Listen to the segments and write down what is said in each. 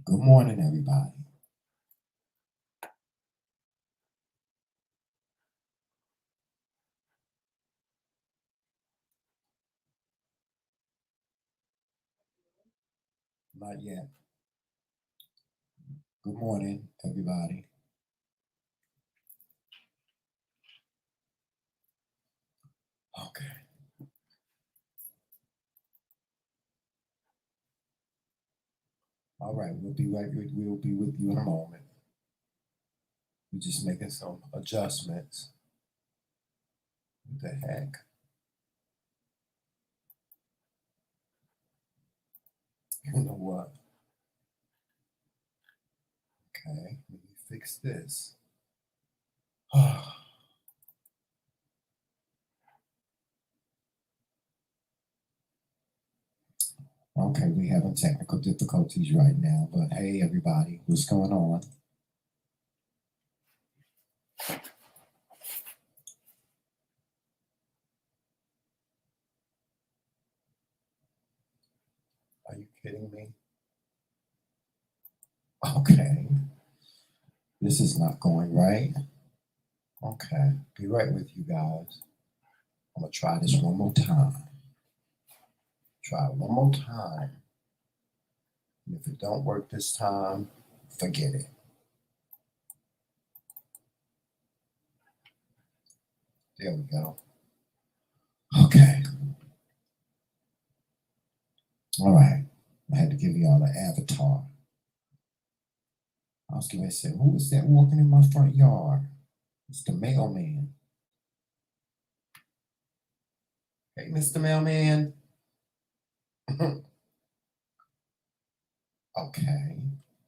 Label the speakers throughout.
Speaker 1: Good morning, everybody. Not yet. Good morning, everybody. Okay. All right, we'll be with you in a moment. We're just making some adjustments. What the heck? You know what? Okay, let me fix this. Okay, we having technical difficulties right now, but hey, everybody, what's going on? Are you kidding me? Okay, this is not going right. Okay, be right with you guys. I'm gonna try this one more time. Try it one more time. And if it don't work this time, forget it. There we go. Okay. All right. I had to give y'all an avatar. I was going to say, who is that walking in my front yard? It's the mailman. Hey, Mr. Mailman. Okay.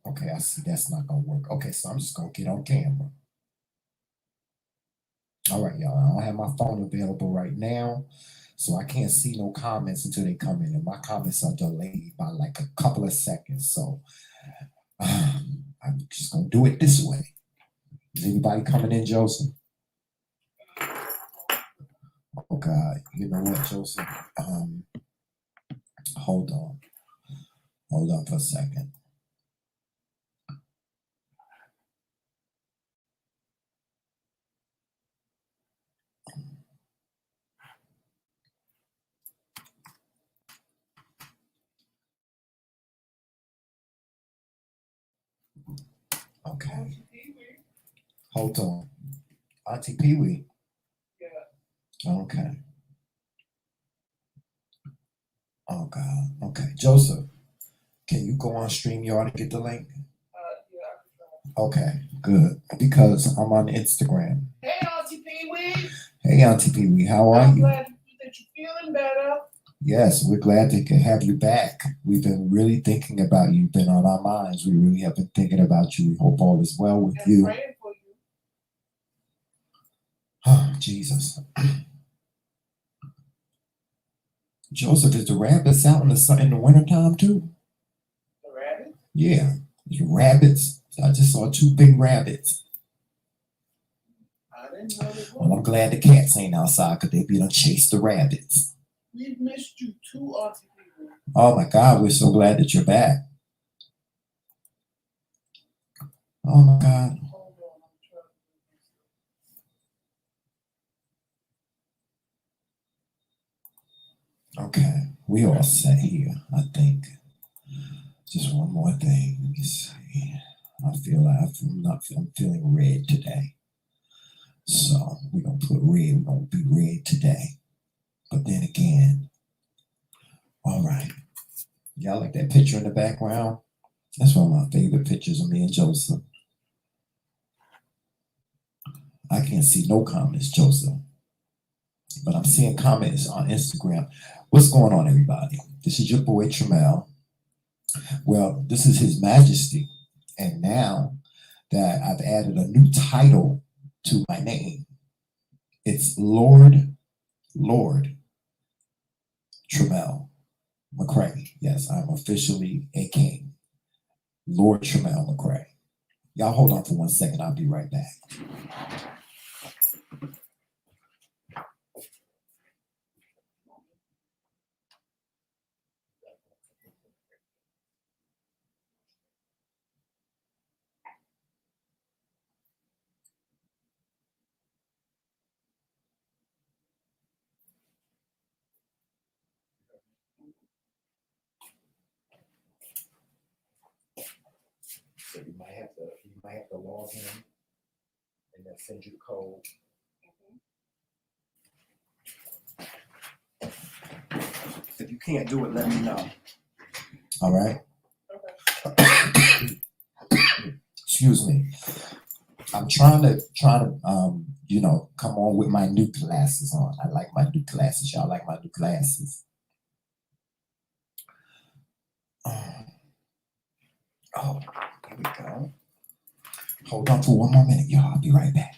Speaker 1: Okay, I see that's not going to work. Okay, so I'm just going to get on camera. All right, y'all. I don't have my phone available right now, so I can't see no comments until they come in. And my comments are delayed by like a couple of seconds. So I'm just going to do it this way. Is anybody coming in, Joseph? Oh, God. You know what, Joseph? Hold on. Hold on for a second. Okay. Hold on. Auntie Pee Wee. Yeah. Okay. Oh, God. Okay. Joseph, can you go on StreamYard and get the link? Okay, good. Because I'm on Instagram.
Speaker 2: Hey, Auntie Pee Wee.
Speaker 1: Hey, Auntie Pee Wee, how are
Speaker 2: I'm
Speaker 1: you?
Speaker 2: glad that you're feeling better.
Speaker 1: Yes, we're glad to have you back. We've been really thinking about you. You've been on our minds. We really have been thinking about you. We hope all is well with
Speaker 2: And
Speaker 1: you.
Speaker 2: praying for you.
Speaker 1: Oh, Jesus. Joseph, is the rabbits out in the wintertime too?
Speaker 2: The rabbit?
Speaker 1: Yeah, the rabbits. I just saw two big rabbits.
Speaker 2: I didn't know they
Speaker 1: Well,
Speaker 2: were.
Speaker 1: I'm glad the cats ain't outside because they'd be done chase the rabbits.
Speaker 2: We've missed you too, Auntie Pee Wee.
Speaker 1: Oh my God, we're so glad that you're back. Oh my God.
Speaker 2: Hold on, I'm trying to do this.
Speaker 1: Okay, we all set here, I think. Just one more thing. Let me see. I'm feeling red today. So we're gonna put red, we're gonna be red today. But then again, all right. Y'all like that picture in the background? That's one of my favorite pictures of me and Joseph. I can't see no comments, Joseph. But I'm seeing comments on Instagram. What's going on, everybody? This is your boy Tramel. Well, this is His Majesty. And now that I've added a new title to my name, it's Lord Tramel McCray. Yes, I'm officially a king. Lord Tramel McCray. Y'all hold on for 1 second. I'll be right back. So you might have to log in and then send you the code. If you can't do it, let me know. All right.
Speaker 2: Okay.
Speaker 1: Excuse me. I'm trying to come on with my new glasses on. I like my new glasses. Y'all like my new glasses? Oh, here we go. Hold on for one more minute, y'all. I'll be right back.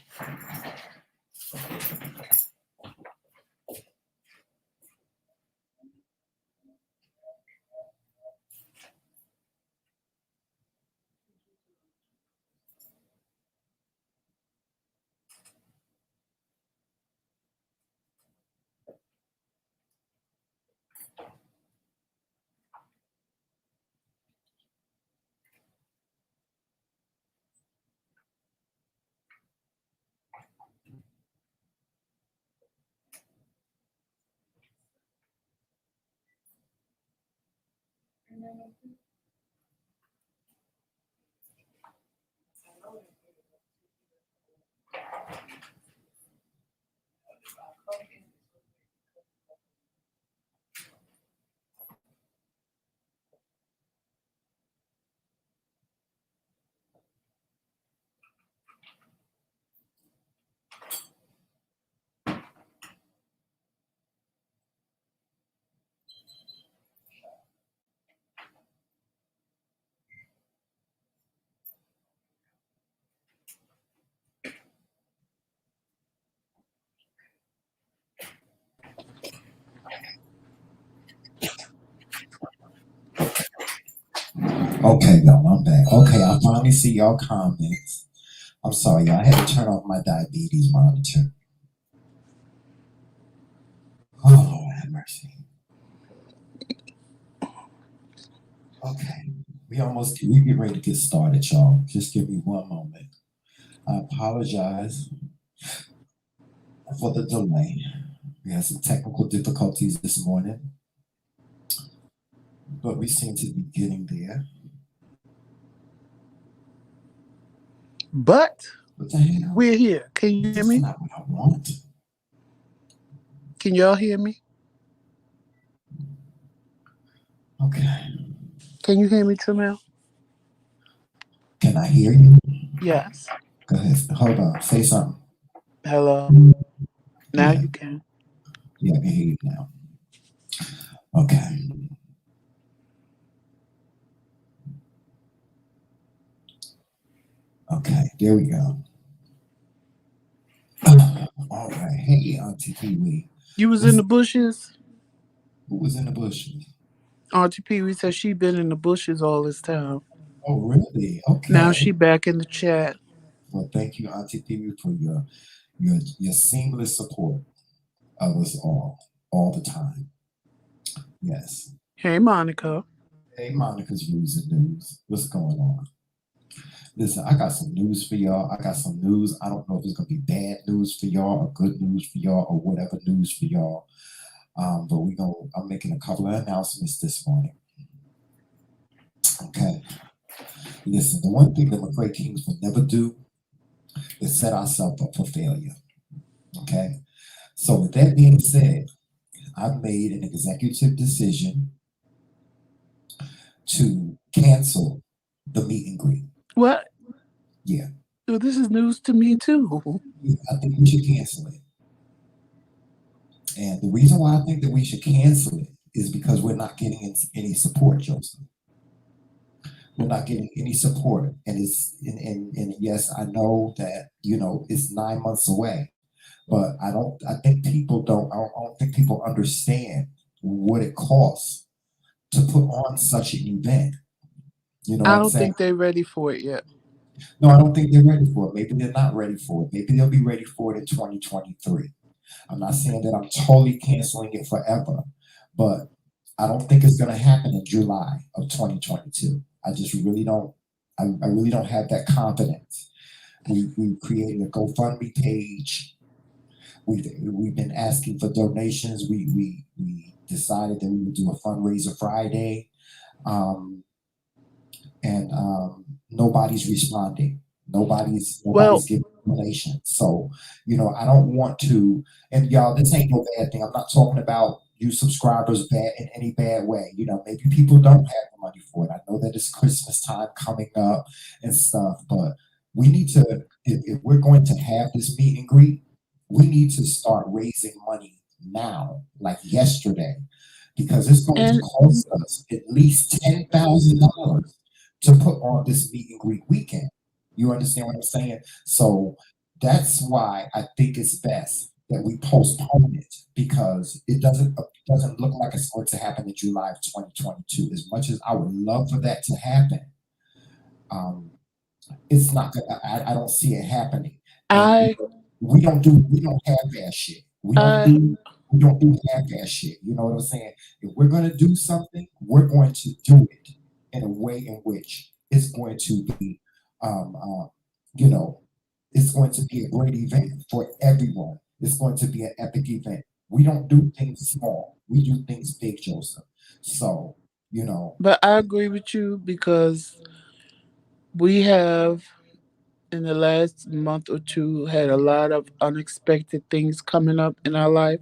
Speaker 1: Okay, y'all, I'm back. Okay, I finally see y'all comments. I'm sorry, y'all. I had to turn off my diabetes monitor. Oh, Lord have mercy. Okay, we get ready to get started, y'all. Just give me one moment. I apologize for the delay. We had some technical difficulties this morning, but we seem to be getting there.
Speaker 3: But
Speaker 1: What the hell?
Speaker 3: we're here. Can you hear
Speaker 1: That's
Speaker 3: me?
Speaker 1: not what I want.
Speaker 3: Can y'all hear me?
Speaker 1: Okay.
Speaker 3: Can you hear me, Tramel?
Speaker 1: Can I hear you?
Speaker 3: Yes.
Speaker 1: Go ahead. Hold on. Say something.
Speaker 3: Hello. Now
Speaker 1: Yeah.
Speaker 3: you can.
Speaker 1: Yeah, I can hear you now. Okay. Okay. There we go. All right. Hey, Auntie Pee-wee.
Speaker 3: You was in the bushes?
Speaker 1: Who was in the bushes?
Speaker 3: Auntie Pee-wee said she been in the bushes all this time.
Speaker 1: Oh, really?
Speaker 3: Now
Speaker 1: Okay.
Speaker 3: she back in the chat.
Speaker 1: Well, thank you, Auntie Pee-wee, for your seamless support of us all the time. Yes.
Speaker 3: Hey, Monica.
Speaker 1: Hey, Monica's Views and News. What's going on? Listen, I got some news for y'all. I got some news. I don't know if it's gonna be bad news for y'all or good news for y'all or whatever news for y'all. But I'm making a couple of announcements this morning. Okay. Listen, the one thing that TheMKingz will never do is set ourselves up for failure. Okay. So with that being said, I've made an executive decision to cancel the meet and greet.
Speaker 3: What?
Speaker 1: Yeah.
Speaker 3: Oh, this is news to me too.
Speaker 1: I think we should cancel it. And the reason why I think that we should cancel it is because we're not getting any support, Joseph. We're not getting any support. And yes, I know that, it's 9 months away, but I don't think people understand what it costs to put on such an event. You know what
Speaker 3: I
Speaker 1: I'm
Speaker 3: don't
Speaker 1: saying?
Speaker 3: think they're ready for it yet.
Speaker 1: No, I don't think they're ready for it. Maybe they're not ready for it. Maybe they'll be ready for it in 2023. I'm not saying that I'm totally canceling it forever, but I don't think it's going to happen in July of 2022. I just really don't. I really don't have that confidence. We created a GoFundMe page. We've been asking for donations. We decided that we would do a fundraiser Friday, and nobody's responding. Nobody's
Speaker 3: Well,
Speaker 1: giving explanation. So, I don't want to. And y'all, this ain't no bad thing. I'm not talking about you subscribers bad in any bad way. Maybe people don't have the money for it. I know that it's Christmas time coming up and stuff, but we need to, if we're going to have this meet and greet, we need to start raising money now, like yesterday, because it's going to
Speaker 3: and
Speaker 1: cost us at least $10,000 to put on this meet and greet weekend. You understand what I'm saying? So that's why I think it's best that we postpone it, because it doesn't look like it's going to happen in July of 2022. As much as I would love for that to happen, um, it's not gonna. I don't see it happening. And
Speaker 3: I
Speaker 1: we don't half-ass shit. We don't
Speaker 3: I
Speaker 1: do we don't do half-ass shit. You know what I'm saying? If we're gonna do something, we're going to do it in a way in which it's going to be, um, uh, you know, it's going to be a great event for everyone. It's going to be an epic event. We don't do things small. We do things big, Joseph. So, you know,
Speaker 3: but I agree with you because we have in the last month or two had a lot of unexpected things coming up in our life.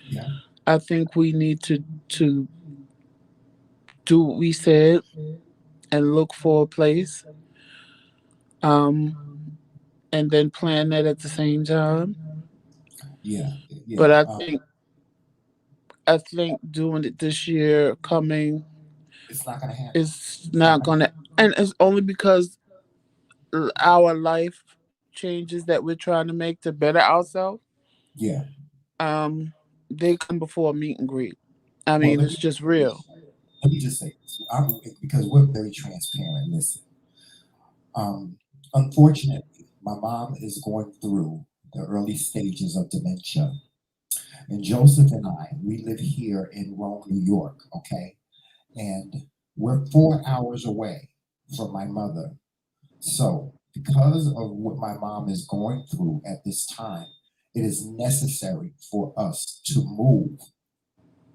Speaker 1: yeah,
Speaker 3: I think we need to do what we said and look for a place, um, and then plan that at the same time.
Speaker 1: yeah,
Speaker 3: But
Speaker 1: yeah.
Speaker 3: I think doing it this year coming
Speaker 1: It's not gonna happen.
Speaker 3: is
Speaker 1: It's not
Speaker 3: not
Speaker 1: gonna
Speaker 3: gonna,
Speaker 1: happen.
Speaker 3: and it's only because our life changes that we're trying to make to better ourselves.
Speaker 1: Yeah.
Speaker 3: Um, they come before a meet and greet. I
Speaker 1: Well,
Speaker 3: mean, it's just real.
Speaker 1: let me just say this, because we're very transparent. Listen, um, unfortunately, my mom is going through the early stages of dementia, and Joseph and we live here in Rome, New York. Okay, and we're 4 hours away from my mother. So, because of what my mom is going through at this time, it is necessary for us to move.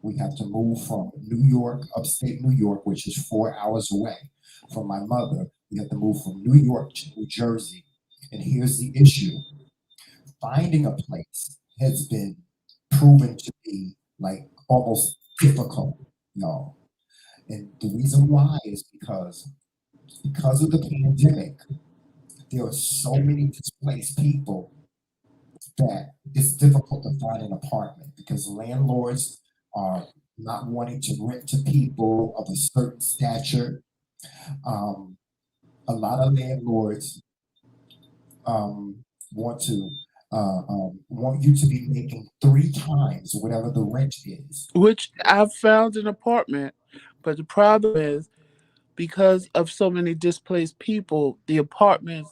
Speaker 1: We have to move from New York, upstate New York, which is 4 hours away from my mother. We have to move from New York to New Jersey. And here's the issue: finding a place has been proven to be like almost difficult, y'all. And the reason why is because of the pandemic, there are so many displaced people that it's difficult to find an apartment because landlords are not wanting to rent to people of a certain stature. Um, a lot of landlords um, want to want you to be making 3 times whatever the rent is.
Speaker 3: Which I've found an apartment, but the problem is because of so many displaced people, the apartments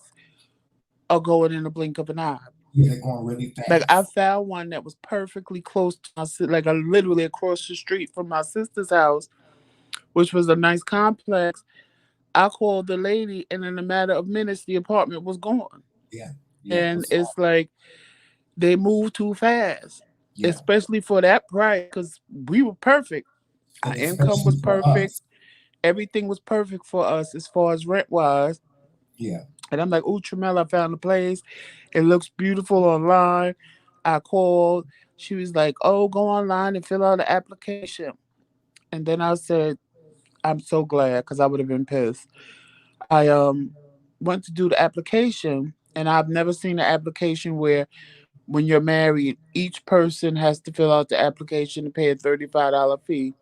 Speaker 3: are going in the blink of an eye.
Speaker 1: Yeah, they're going really
Speaker 3: Like I
Speaker 1: fast.
Speaker 3: found one that was perfectly close to like I literally across the street from my sister's house, which was a nice complex. I called the lady, and in a matter of minutes, the apartment was gone.
Speaker 1: Yeah, yeah,
Speaker 3: And
Speaker 1: that's
Speaker 3: it's
Speaker 1: all.
Speaker 3: like they move too fast,
Speaker 1: Yeah,
Speaker 3: especially for that price. Because we were perfect. Our
Speaker 1: and
Speaker 3: income was
Speaker 1: especially for
Speaker 3: perfect.
Speaker 1: us.
Speaker 3: Everything was perfect for us as far as rent wise.
Speaker 1: Yeah,
Speaker 3: And I'm like, "Oh, Tramel, I found a place. It looks beautiful online." I called. She was like, "Oh, go online and fill out the application." And then I said, "I'm so glad," because I would have been pissed. I went to do the application, and I've never seen an application where when you're married, each person has to fill out the application and pay a $35 fee.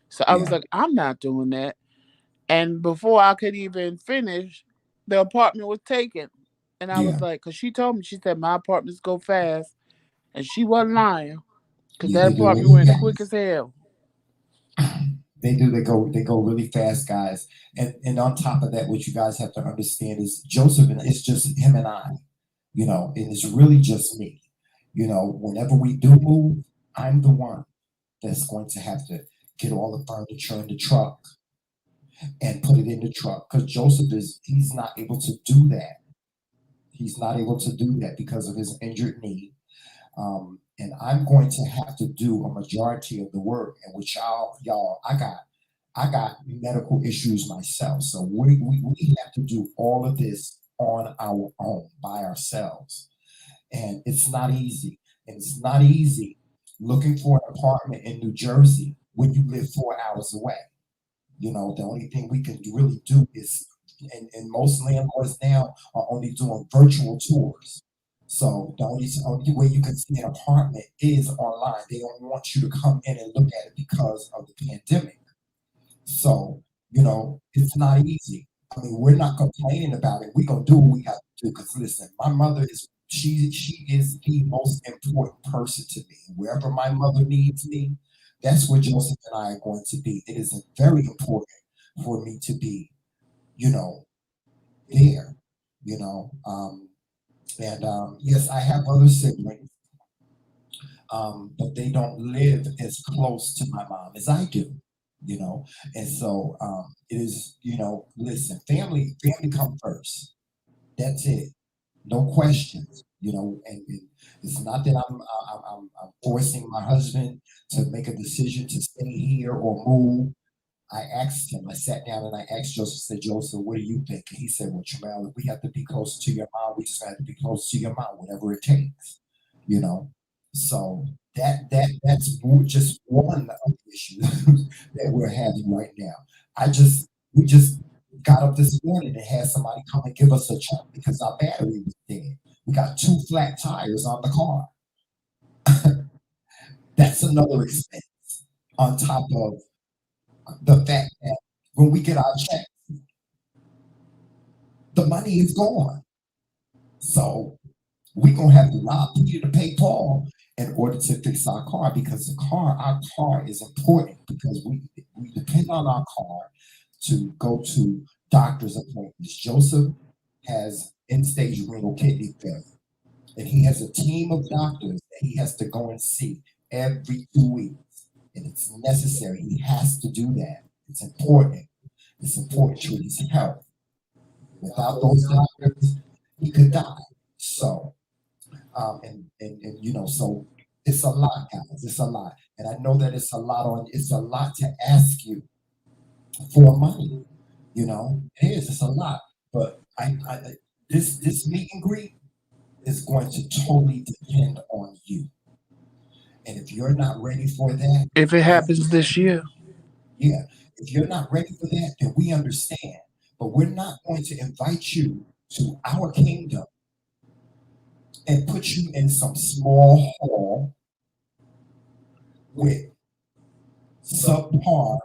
Speaker 3: So I was
Speaker 1: yeah,
Speaker 3: like, I'm not doing that. And before I could even finish, the apartment was taken. And I was
Speaker 1: yeah,
Speaker 3: like, because she told me, she said, my apartments go fast. And she wasn't lying, because
Speaker 1: yeah.
Speaker 3: that
Speaker 1: They do
Speaker 3: apartment
Speaker 1: really
Speaker 3: went quick as
Speaker 1: fast.
Speaker 3: hell.
Speaker 1: They do. They go really fast, guys. And on top of that, what you guys have to understand is Joseph and it's just him and I. And it's really just me. Whenever we do move, I'm the one that's going to have to get all the furniture in the truck and put it in the truck because Joseph he's not able to do that. He's not able to do that because of his injured knee. And I'm going to have to do a majority of the work, and which y'all, I got I got medical issues myself. So we have to do all of this on our own by ourselves. And it's not easy. And it's not easy looking for an apartment in New Jersey when you live 4 hours away. The only thing we can really do is, and most landlords now are only doing virtual tours. So the only way you can see an apartment is online. They don't want you to come in and look at it because of the pandemic. So, it's not easy. I mean, we're not complaining about it. We're gonna do what we have to do. Because listen, my mother is she is the most important person to me. Wherever my mother needs me, that's where Joseph and I are going to be. It is very important for me to be, you know, there. You know, and yes, I have other siblings, but they don't live as close to my mom as I do. You know, and so it is. Listen, family come first. That's it. No questions. And it's not that I'm forcing my husband to make a decision to stay here or move. I asked him, I sat down and I asked Joseph, said, Joseph, what do you think? And he said, well, Jamel, if we have to be close to your mom, we just have to be close to your mom, whatever it takes, you know? So just one of the issues that we're having right now. We just got up this morning and had somebody come and give us a check because our battery was dead. We got two flat tires on the car. That's another expense on top of the fact that when we get our check, the money is gone. So we're gonna have to rob Peter to pay Paul in order to fix our car because our car is important because we depend on our car to go to doctor's appointments. Joseph has end-stage renal kidney failure, and he has a team of doctors that he has to go and see every 2 weeks, and it's necessary. He has to do that. It's important. It's important to his health. Without those doctors, he could die. So, so it's a lot, guys. It's a lot, and I know that it's a lot to ask you for money. It is. It's a lot, but this meet and greet is going to totally depend on you, and if you're not ready for that,
Speaker 3: If it
Speaker 1: we
Speaker 3: happens this year.
Speaker 1: yeah, if you're not ready for that, then we understand. But we're not going to invite you to our kingdom and put you in some small hall with subpar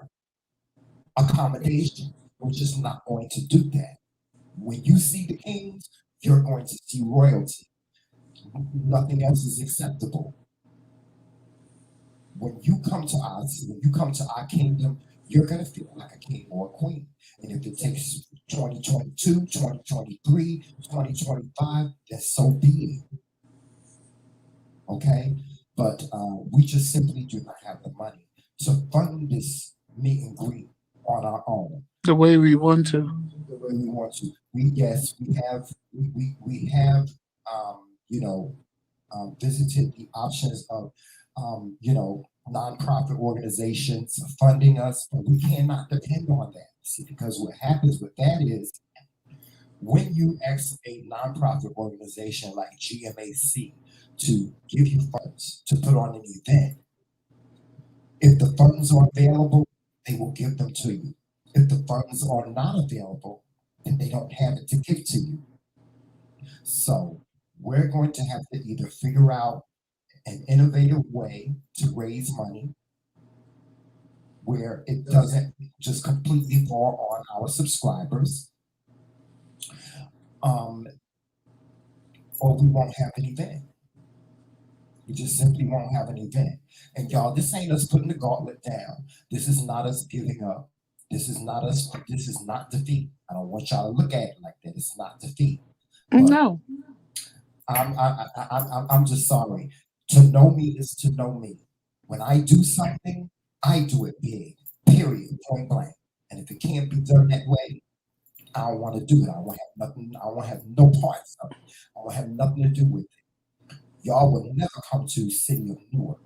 Speaker 1: accommodation. We're just not going to do that. When you see the kings, you're going to see royalty. Nothing else is acceptable. When you come to our kingdom, you're going to feel like a king or a queen. And if it takes 2022, 2023, 2025, then so be it. Okay? But we just simply do not have the money to fund this meet and greet on our own
Speaker 3: The way we want to.
Speaker 1: the way we want to. We have visited the options of nonprofit organizations funding us, but we cannot depend on that. See, because what happens with that is when you ask a nonprofit organization like GMAC to give you funds to put on an event, if the funds are available, they will give them to you. If the funds are not available, then they don't have it to give to you. So we're going to have to either figure out an innovative way to raise money where it doesn't just completely fall on our subscribers, um, or we won't have an event. We just simply won't have an event. And y'all, this ain't us putting the gauntlet down. This is not us giving up. This is not us. This is not defeat. I don't want y'all to look at it like that. It's not defeat. But
Speaker 3: No.
Speaker 1: I'm just sorry. To know me is to know me. When I do something, I do it big. Period. Point blank. And if it can't be done that way, I don't want to do it. I want to have nothing. I want to have no parts of it. I want to have nothing to do with it. Y'all will never come to City of Newark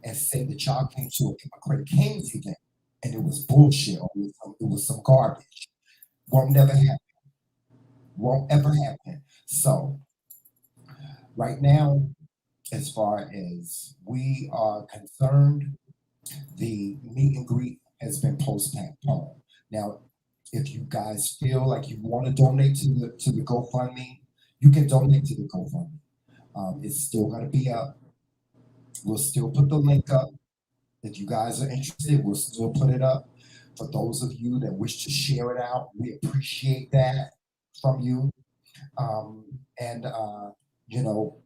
Speaker 1: and say that y'all came to a Democratic Kings event. and it was bullshit or it was some garbage. Won't never happen. Won't ever happen. So right now, as far as we are concerned, the meet and greet has been postponed. Now, if you guys feel like you want to donate to the GoFundMe, you can donate to the GoFundMe. It's still going to be up. We'll still put the link up. If you guys are interested, we'll still put it up. For those of you that wish to share it out, we appreciate that from you. And you know,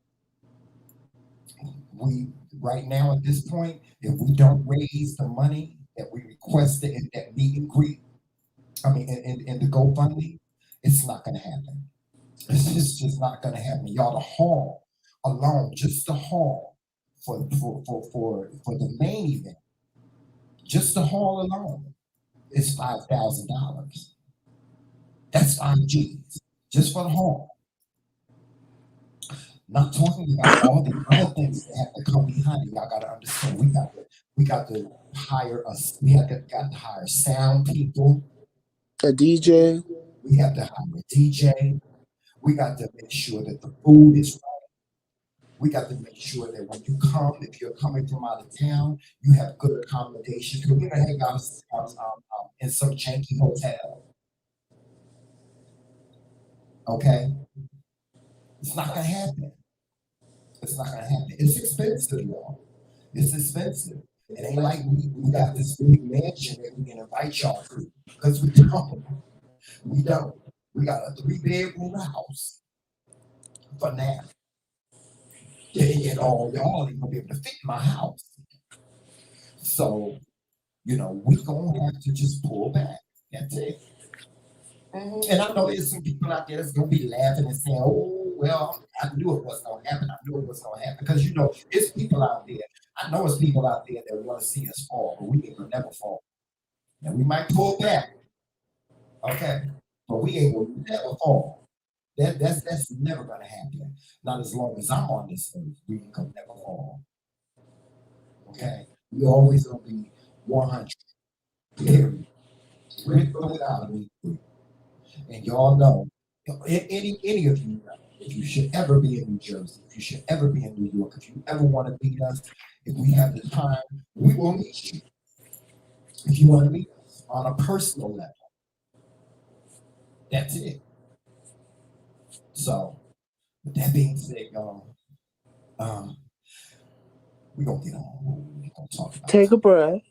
Speaker 1: we right now at this point, if we don't raise the money that we requested in that meet and greet, I mean, in the GoFundMe, it's not going to happen. It's just not going to happen. Y'all, the hall alone, just the hall for the main event, just the hall alone is $5,000. That's 5 G's just for the hall. Not talking about all the other things that have to come behind it. Y'all got to understand. We got to hire us. We got to hire sound people.
Speaker 3: A DJ.
Speaker 1: We have to hire a DJ. We got to make sure that the food is right. We got to make sure that when you come, if you're coming from out of town, you have good accommodations. Because we're gonna hang out in some janky hotel. Okay, it's not gonna happen. It's not gonna happen. It's expensive, y'all. It's expensive. It ain't like we got this big mansion that we can invite y'all to. Because we don't. We don't. We got a 3 bedroom house for now. And all y'all ain't gonna be able to fit in my house. So, we gonna have to just pull back. That's it. And I know there's some people out there that's gonna be laughing and saying, "Oh, well, I knew it was gonna happen. I knew it was gonna happen." Because it's people out there. I know it's people out there that want to see us fall, but we ain't gonna never fall. Now we might pull back, okay, but we ain't gonna never fall. That's never gonna happen. Not as long as I'm on this earth. We ain't gonna never fall. Okay, we always gonna be 100. Period. With or without a meet and greet. And y'all know, any of you know, if you should ever be in New Jersey, if you should ever be in New York, if you ever want to meet us, if we have the time, we will meet you. If you want to meet us on a personal level, that's it. So, with that being said, y'all, um, we're gonna get on. We're gonna talk about
Speaker 3: Take a
Speaker 1: something.
Speaker 3: breath.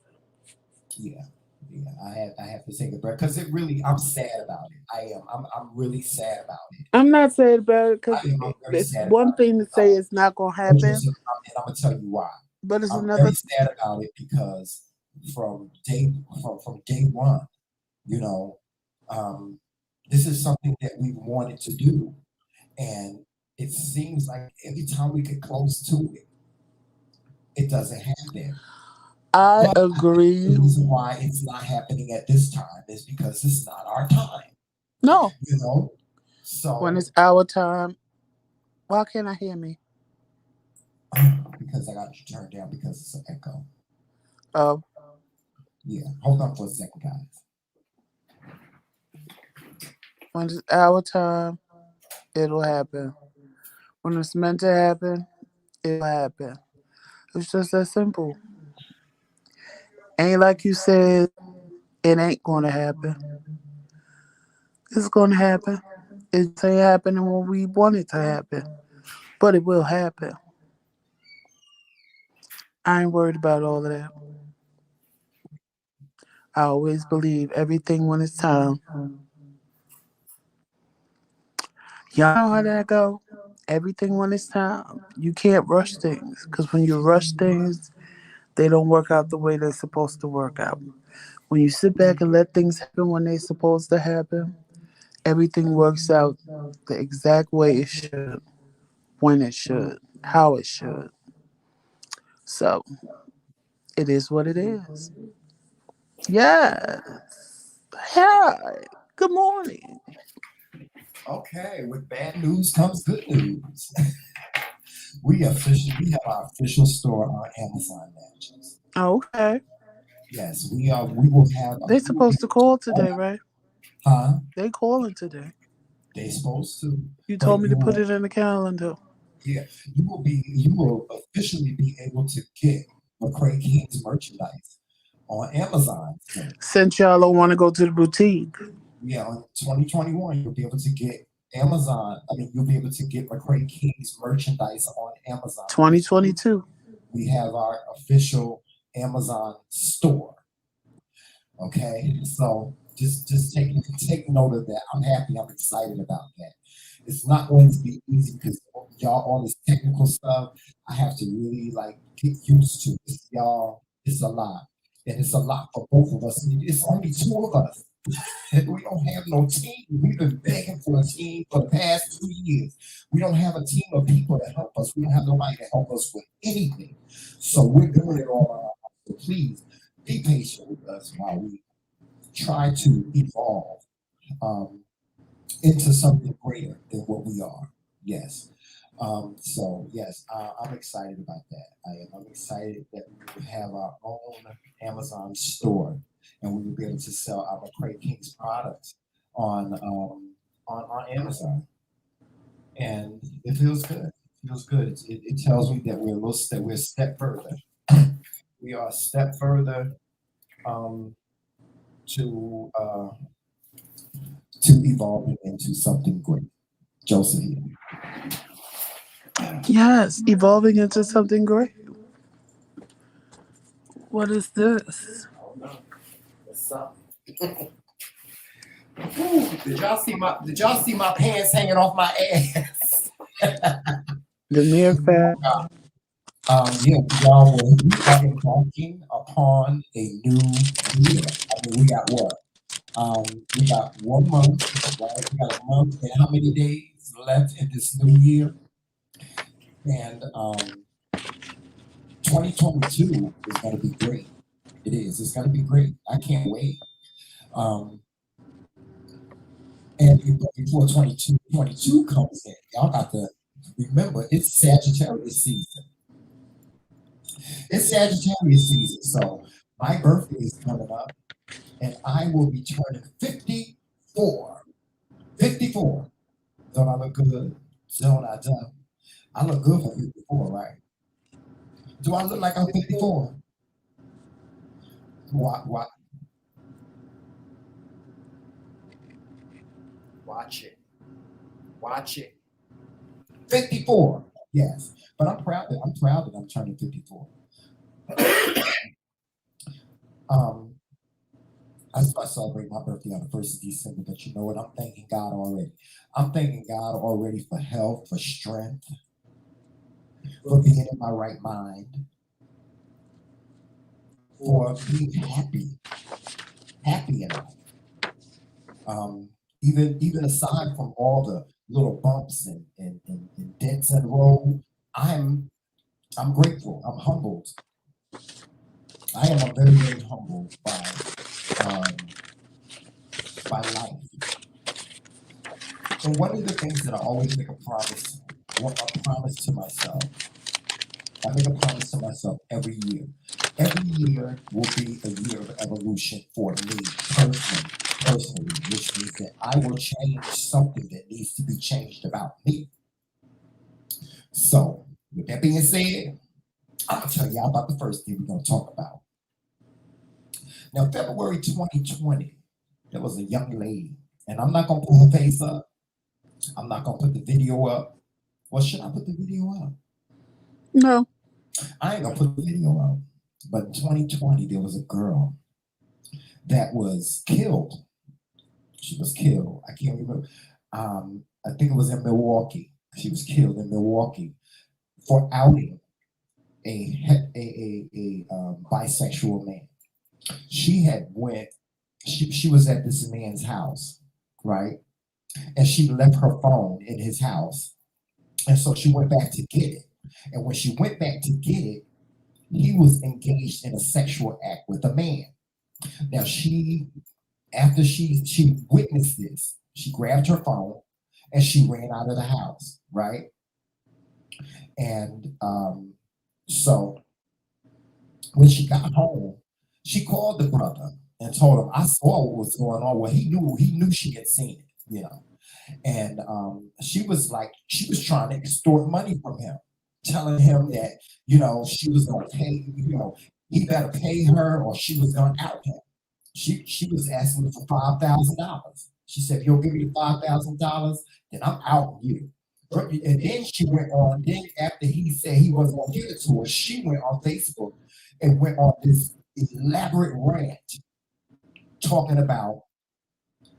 Speaker 1: Yeah, yeah. I have to take a breath because I'm sad about it. I am. I'm really sad about it.
Speaker 3: I'm not sad about it
Speaker 1: I
Speaker 3: because
Speaker 1: am. I'm very
Speaker 3: it's
Speaker 1: sad
Speaker 3: one
Speaker 1: about it.
Speaker 3: thing to say it's not gonna
Speaker 1: But just,
Speaker 3: happen,
Speaker 1: and I'm gonna tell you why.
Speaker 3: but it's
Speaker 1: I'm
Speaker 3: another.
Speaker 1: very sad about it because from day one, you know, um, this is something that we wanted to do, and it seems like every time we get close to it, it doesn't happen.
Speaker 3: I
Speaker 1: But I think the
Speaker 3: agree.
Speaker 1: reason why it's not happening at this time is because it's not our time,
Speaker 3: No,
Speaker 1: you know.
Speaker 3: when
Speaker 1: So
Speaker 3: it's our time, why can't I hear me?
Speaker 1: because I got you turned down because it's an echo.
Speaker 3: Oh,
Speaker 1: Yeah, hold on for a second, guys.
Speaker 3: when it's our time, it'll happen. When it's meant to happen, it'll happen. It's just that simple. Ain't like you said, it ain't gonna happen. It's gonna happen. It just ain't happening when we want it to happen, but it will happen. I ain't worried about all of that. I always believe everything when it's time. Y'all know how that go. Everything when it's time. You can't rush things because when you rush things, they don't work out the way they're supposed to work out. When you sit back and let things happen when they're supposed to happen, everything works out the exact way it should, when it should, how it should. So it is what it is. Yeah. Hi. Good morning.
Speaker 1: Okay, with bad news comes good news. We have our official store on Amazon Matches.
Speaker 3: Okay.
Speaker 1: Yes, we are. We will have.
Speaker 3: They
Speaker 1: We will be.
Speaker 3: supposed to call today, right?
Speaker 1: Huh?
Speaker 3: They calling today.
Speaker 1: They supposed to,
Speaker 3: You told
Speaker 1: but
Speaker 3: me
Speaker 1: you
Speaker 3: to put
Speaker 1: will.
Speaker 3: it in the calendar.
Speaker 1: Yeah, you will be. You will officially be able to get McCray King's merchandise on Amazon soon.
Speaker 3: Since y'all don't want to go to the boutique.
Speaker 1: Yeah, on 2021, you'll be able to get Amazon. I mean, you'll be able to get McCray King's merchandise on Amazon.
Speaker 3: 2022.
Speaker 1: We have our official Amazon store. Okay, so just take note of that. I'm happy. I'm excited about that. It's not going to be easy because y'all all this technical stuff. I have to really like get used to. Y'all. It's a lot, and it's a lot for both of us. It's only two of us. We don't have no team. We've been begging for a team for the past 2 years. We don't have a team of people to help us. We don't have nobody to help us with anything. So we're doing it all on our own. So please be patient with us while we try to evolve um, into something greater than what we are. Yes. So yes, I'm excited about that. I am. I'm excited that we will have our own Amazon store, and we will be able to sell our McCray King's products on Amazon, and it feels good. It feels good. It tells me that we're a step further. We are a step further um, to to evolving into something great. Joseph here.
Speaker 3: Yes, evolving into something great. What is this?
Speaker 1: Oh no, that's something. Ooh, did y'all see my pants hanging off my ass?
Speaker 3: The mere fact.
Speaker 1: Yeah, y'all, we are embarking upon a new year. I mean, we got what? We got 1 month, right? We got a month and how many days left in this new year? And 2022 is going to be great. It is. It's going to be great. I can't wait. Um, and before 22 comes in, y'all got to remember it's Sagittarius season. It's Sagittarius season. So my birthday is coming up and I will be turning 54. 54. Don't I look good? Don't I, John? I look good for 54, right? Do I look like I'm 54? Watch, watch it. Watch it. 54. Yes. But I'm proud that I'm turning 54. um, I celebrate my birthday on the 1st of December, but you know what? I'm thanking God already. I'm thanking God already for health, for strength, for being in my right mind, for being happy in life. Even aside from all the little bumps and dents in the road, I'm grateful. I'm humbled. I am a very, very humbled by life. And one of the things that I always make a promise to myself. I make a promise to myself every year. Every year will be a year of evolution for me personally, which means that I will change something that needs to be changed about me. So, with that being said, I'm gonna tell y'all about the first thing we're gonna talk about. Now, February 2020, there was a young lady, and I'm not gonna put her face up. I'm not gonna put the video up. Well, should I put the video up?
Speaker 3: No.
Speaker 1: I ain't gonna put the video up. But in 2020, there was a girl that was killed. She was killed. I can't remember. I think it was in Milwaukee. She was killed in Milwaukee for outing a bisexual man. She had went. She was at this man's house, right? And she left her phone in his house, and so she went back to get it. And when she went back to get it, he was engaged in a sexual act with a man. Now after she witnessed this, she grabbed her phone and she ran out of the house, right? And so when she got home, She called the brother and told him, I saw what was going on. Well, he knew she had seen it. And she was trying to extort money from him, telling him that, she was gonna pay, he better pay her or she was gonna out him. She was asking for $5,000. She said, if you'll give me $5,000, then I'm out you. And then she went on, then after he said he wasn't gonna give it to her, she went on Facebook and went on this elaborate rant talking about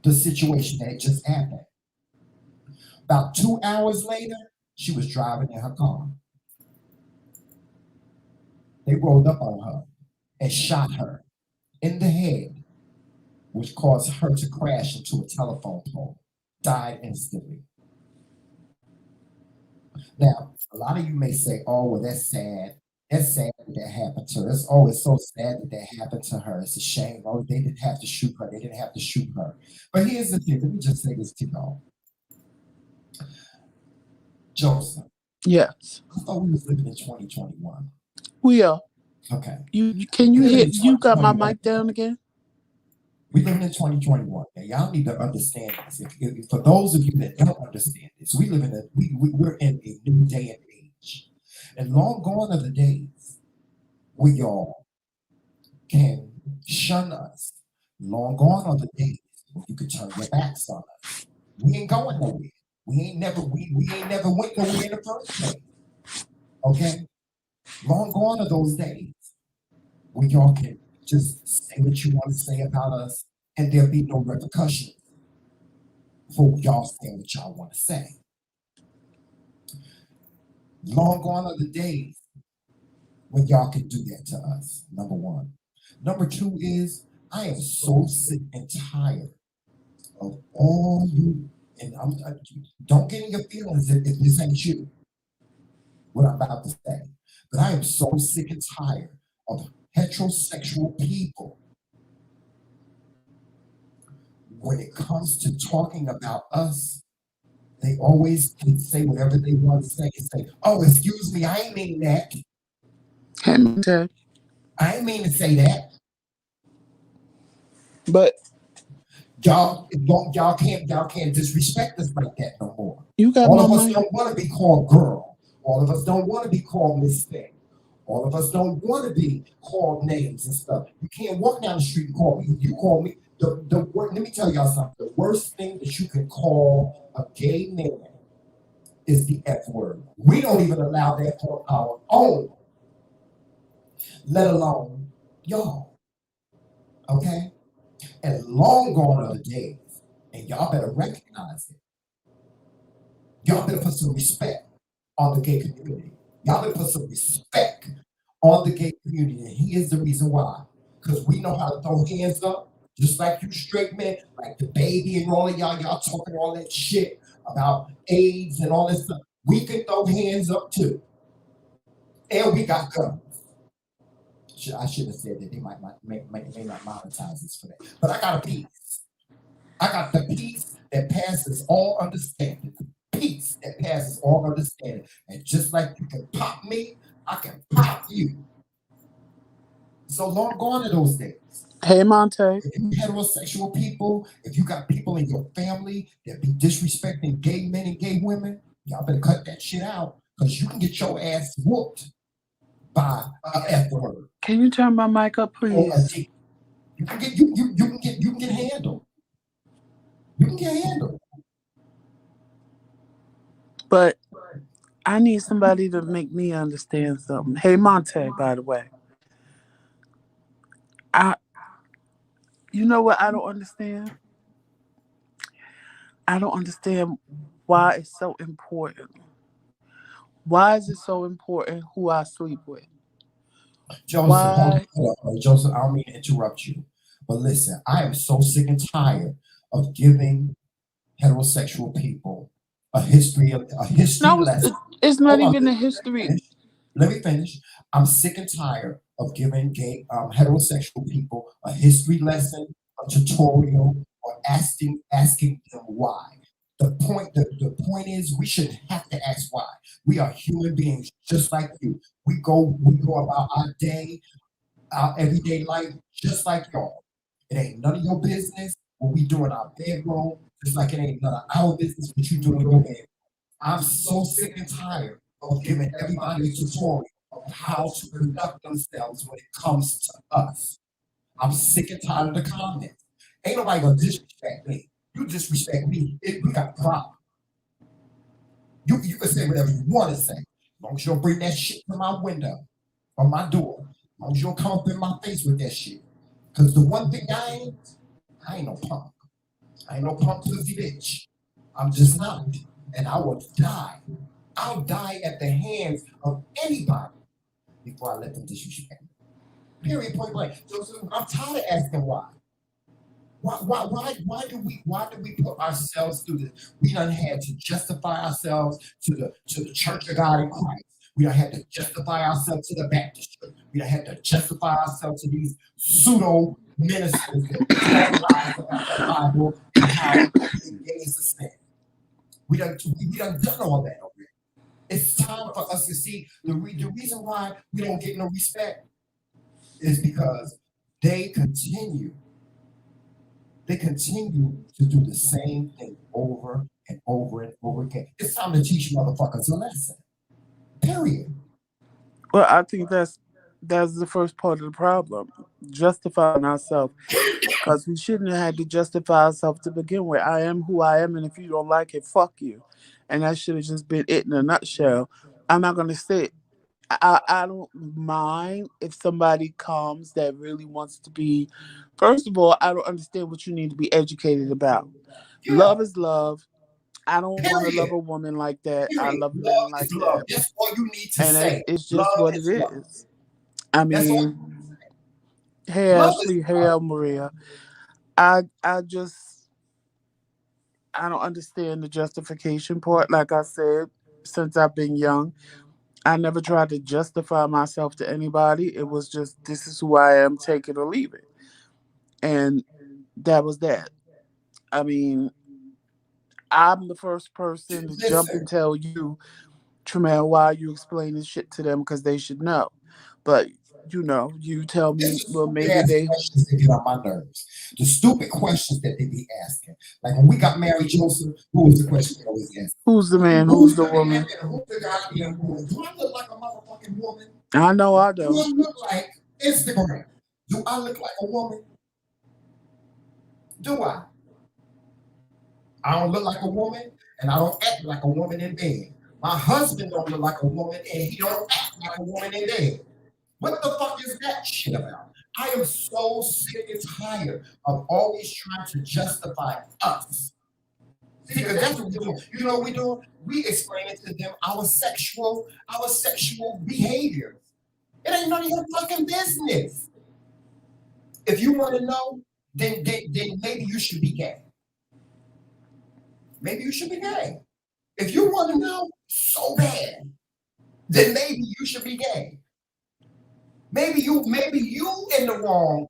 Speaker 1: the situation that just happened. About 2 hours later, she was driving in her car. They rolled up on her and shot her in the head, which caused her to crash into a telephone pole, died instantly. Now, a lot of you may say, oh, well, that's sad. That's sad that happened to her. It's so sad that happened to her. It's a shame. Oh, they didn't have to shoot her. They didn't have to shoot her. But here's the thing. Let me just say this to y'all. Joseph.
Speaker 3: Yes.
Speaker 1: I thought we was living in 2021.
Speaker 3: We are.
Speaker 1: Okay.
Speaker 3: You got my mic down again?
Speaker 1: We living in 2021. And y'all need to understand this. For those of you that don't understand this, we're in a new day and age. And long gone are the days where y'all can shun us. Long gone are the days where you can turn your backs on us. We ain't going nowhere. We ain't never went nowhere in the first place. Okay? Long gone are those days where y'all can just say what you want to say about us and there'll be no repercussions for y'all saying what y'all want to say. Long gone are the days when y'all can do that to us, number one. Number two is, I am so sick and tired of all you, and don't get in your feelings if this ain't you, what I'm about to say. But I am so sick and tired of heterosexual people when it comes to talking about us. They always can say whatever they want to say and say, oh, excuse me, I ain't mean that. I ain't mean to say that.
Speaker 3: But
Speaker 1: y'all can't disrespect us like that no more.
Speaker 3: You got
Speaker 1: all
Speaker 3: my
Speaker 1: of us
Speaker 3: mic.
Speaker 1: Don't want to be called girl. All of us don't want to be called Miss Thing. All of us don't want to be called names and stuff. You can't walk down the street and call me. You call me let me tell y'all something. The worst thing that you can call a gay man is the F word. We don't even allow that for our own, let alone y'all. Okay? And long gone are the days, and y'all better recognize it. Y'all better put some respect on the gay community. Y'all better put some respect on the gay community, and here's the reason why. Because we know how to throw hands up, just like you straight men, like the baby and all of y'all talking all that shit about AIDS and all that stuff. We can throw hands up too. And we got guns. I should have said that they may not monetize us for that. But I got a peace. I got the peace that passes all understanding. Peace that passes all understanding. And just like you can pop me, I can pop you. So long gone are those days.
Speaker 3: Hey, Monte.
Speaker 1: If you heterosexual people, if you got people in your family that be disrespecting gay men and gay women, y'all better cut that shit out, because you can get your ass whooped by an F word.
Speaker 3: Can you turn my mic up, please?
Speaker 1: You can get handled. You can get handled.
Speaker 3: But I need somebody to make me understand something. Hey, Monte, by the way. You know what I don't understand? I don't understand why it's so important. Why is it so important who I sleep with?
Speaker 1: Joseph, Joseph, I don't mean to interrupt you, but listen, I am so sick and tired of giving heterosexual people a history lesson.
Speaker 3: It's not even a history.
Speaker 1: Let me finish. I'm sick and tired of giving gay heterosexual people a history lesson, a tutorial, or asking them why. The point is, we shouldn't have to ask why. We are human beings just like you. We go about our day our everyday life just like y'all. It ain't none of your business what we do in our bedroom, just like it ain't none of our business what you do in your bed. I'm so sick and tired of giving everybody a tutorial of how to conduct themselves when it comes to us. I'm sick and tired of the comments. Ain't nobody gonna disrespect me. You disrespect me, we got a problem. You can say whatever you want to say. As long as you don't bring that shit to my window or my door. As long as you don't come up in my face with that shit. Because the one thing I ain't no punk. I ain't no punk pussy bitch. I'm just not. And I will die. I'll die at the hands of anybody before I let them disrespect me. Period, point blank. So I'm tired of asking why. Why do we put ourselves through this? We done had to justify ourselves to the Church of God in Christ. We done had to justify ourselves to the Baptist church. We done had to justify ourselves to these pseudo ministers that tell lies about the Bible and how being gay is a sin. We done all that already. It's time for us to see the reason why we don't get no respect is because they continue to do the same thing over and over and over again. It's time to teach motherfuckers a lesson. Period.
Speaker 3: Well, I think that's the first part of the problem, justifying ourselves, because we shouldn't have had to justify ourselves to begin with. I am who I am, and if you don't like it, fuck you. And that should have just been it in a nutshell. I'm not gonna sit. I don't mind if somebody comes that really wants to be. First of all, I don't understand what you need to be educated about.
Speaker 1: Yeah.
Speaker 3: Love is love. I don't want to love
Speaker 1: Period.
Speaker 3: a woman like that. I
Speaker 1: Period.
Speaker 3: love men
Speaker 1: Love
Speaker 3: like
Speaker 1: is love.
Speaker 3: that.
Speaker 1: That's all you need to
Speaker 3: And
Speaker 1: say.
Speaker 3: it's just
Speaker 1: Love
Speaker 3: what it
Speaker 1: is love.
Speaker 3: is. I
Speaker 1: That's all you
Speaker 3: mean,
Speaker 1: need to say.
Speaker 3: hey
Speaker 1: Love is
Speaker 3: Ashley, hey
Speaker 1: love.
Speaker 3: Maria. I just I don't understand the justification part. Like I said, since I've been young, I never tried to justify myself to anybody. It was just this is who I am, take it or leave it. And that was that. I mean, I'm the first person to jump and
Speaker 1: Listen,
Speaker 3: tell you, Tremel, why you explain this shit to them because they should know. But you tell
Speaker 1: it's
Speaker 3: me,
Speaker 1: the
Speaker 3: well,
Speaker 1: stupid
Speaker 3: maybe
Speaker 1: ass
Speaker 3: they.
Speaker 1: questions that get on my nerves. The stupid questions that they be asking. Like when we got married, Joseph, who was the question they always asked?
Speaker 3: Who's the man? Who's
Speaker 1: Who's
Speaker 3: the
Speaker 1: the man
Speaker 3: woman?
Speaker 1: and who's the goddamn woman? Do I look like a motherfucking woman?
Speaker 3: I know I
Speaker 1: Do I
Speaker 3: don't.
Speaker 1: look like Instagram? Do I look like a woman? Do I? I don't look like a woman, and I don't act like a woman in bed. My husband don't look like a woman, and he don't act like a woman in bed. What the fuck is that shit about? I am so sick and tired of always trying to justify us. See, because that's what we're doing. You know what we're doing? We explaining to them our sexual behaviors. It ain't none of your fucking business. If you want to know, then maybe you should be gay. Maybe you should be gay. If you want to know so bad, then maybe you should be gay. Maybe you in the wrong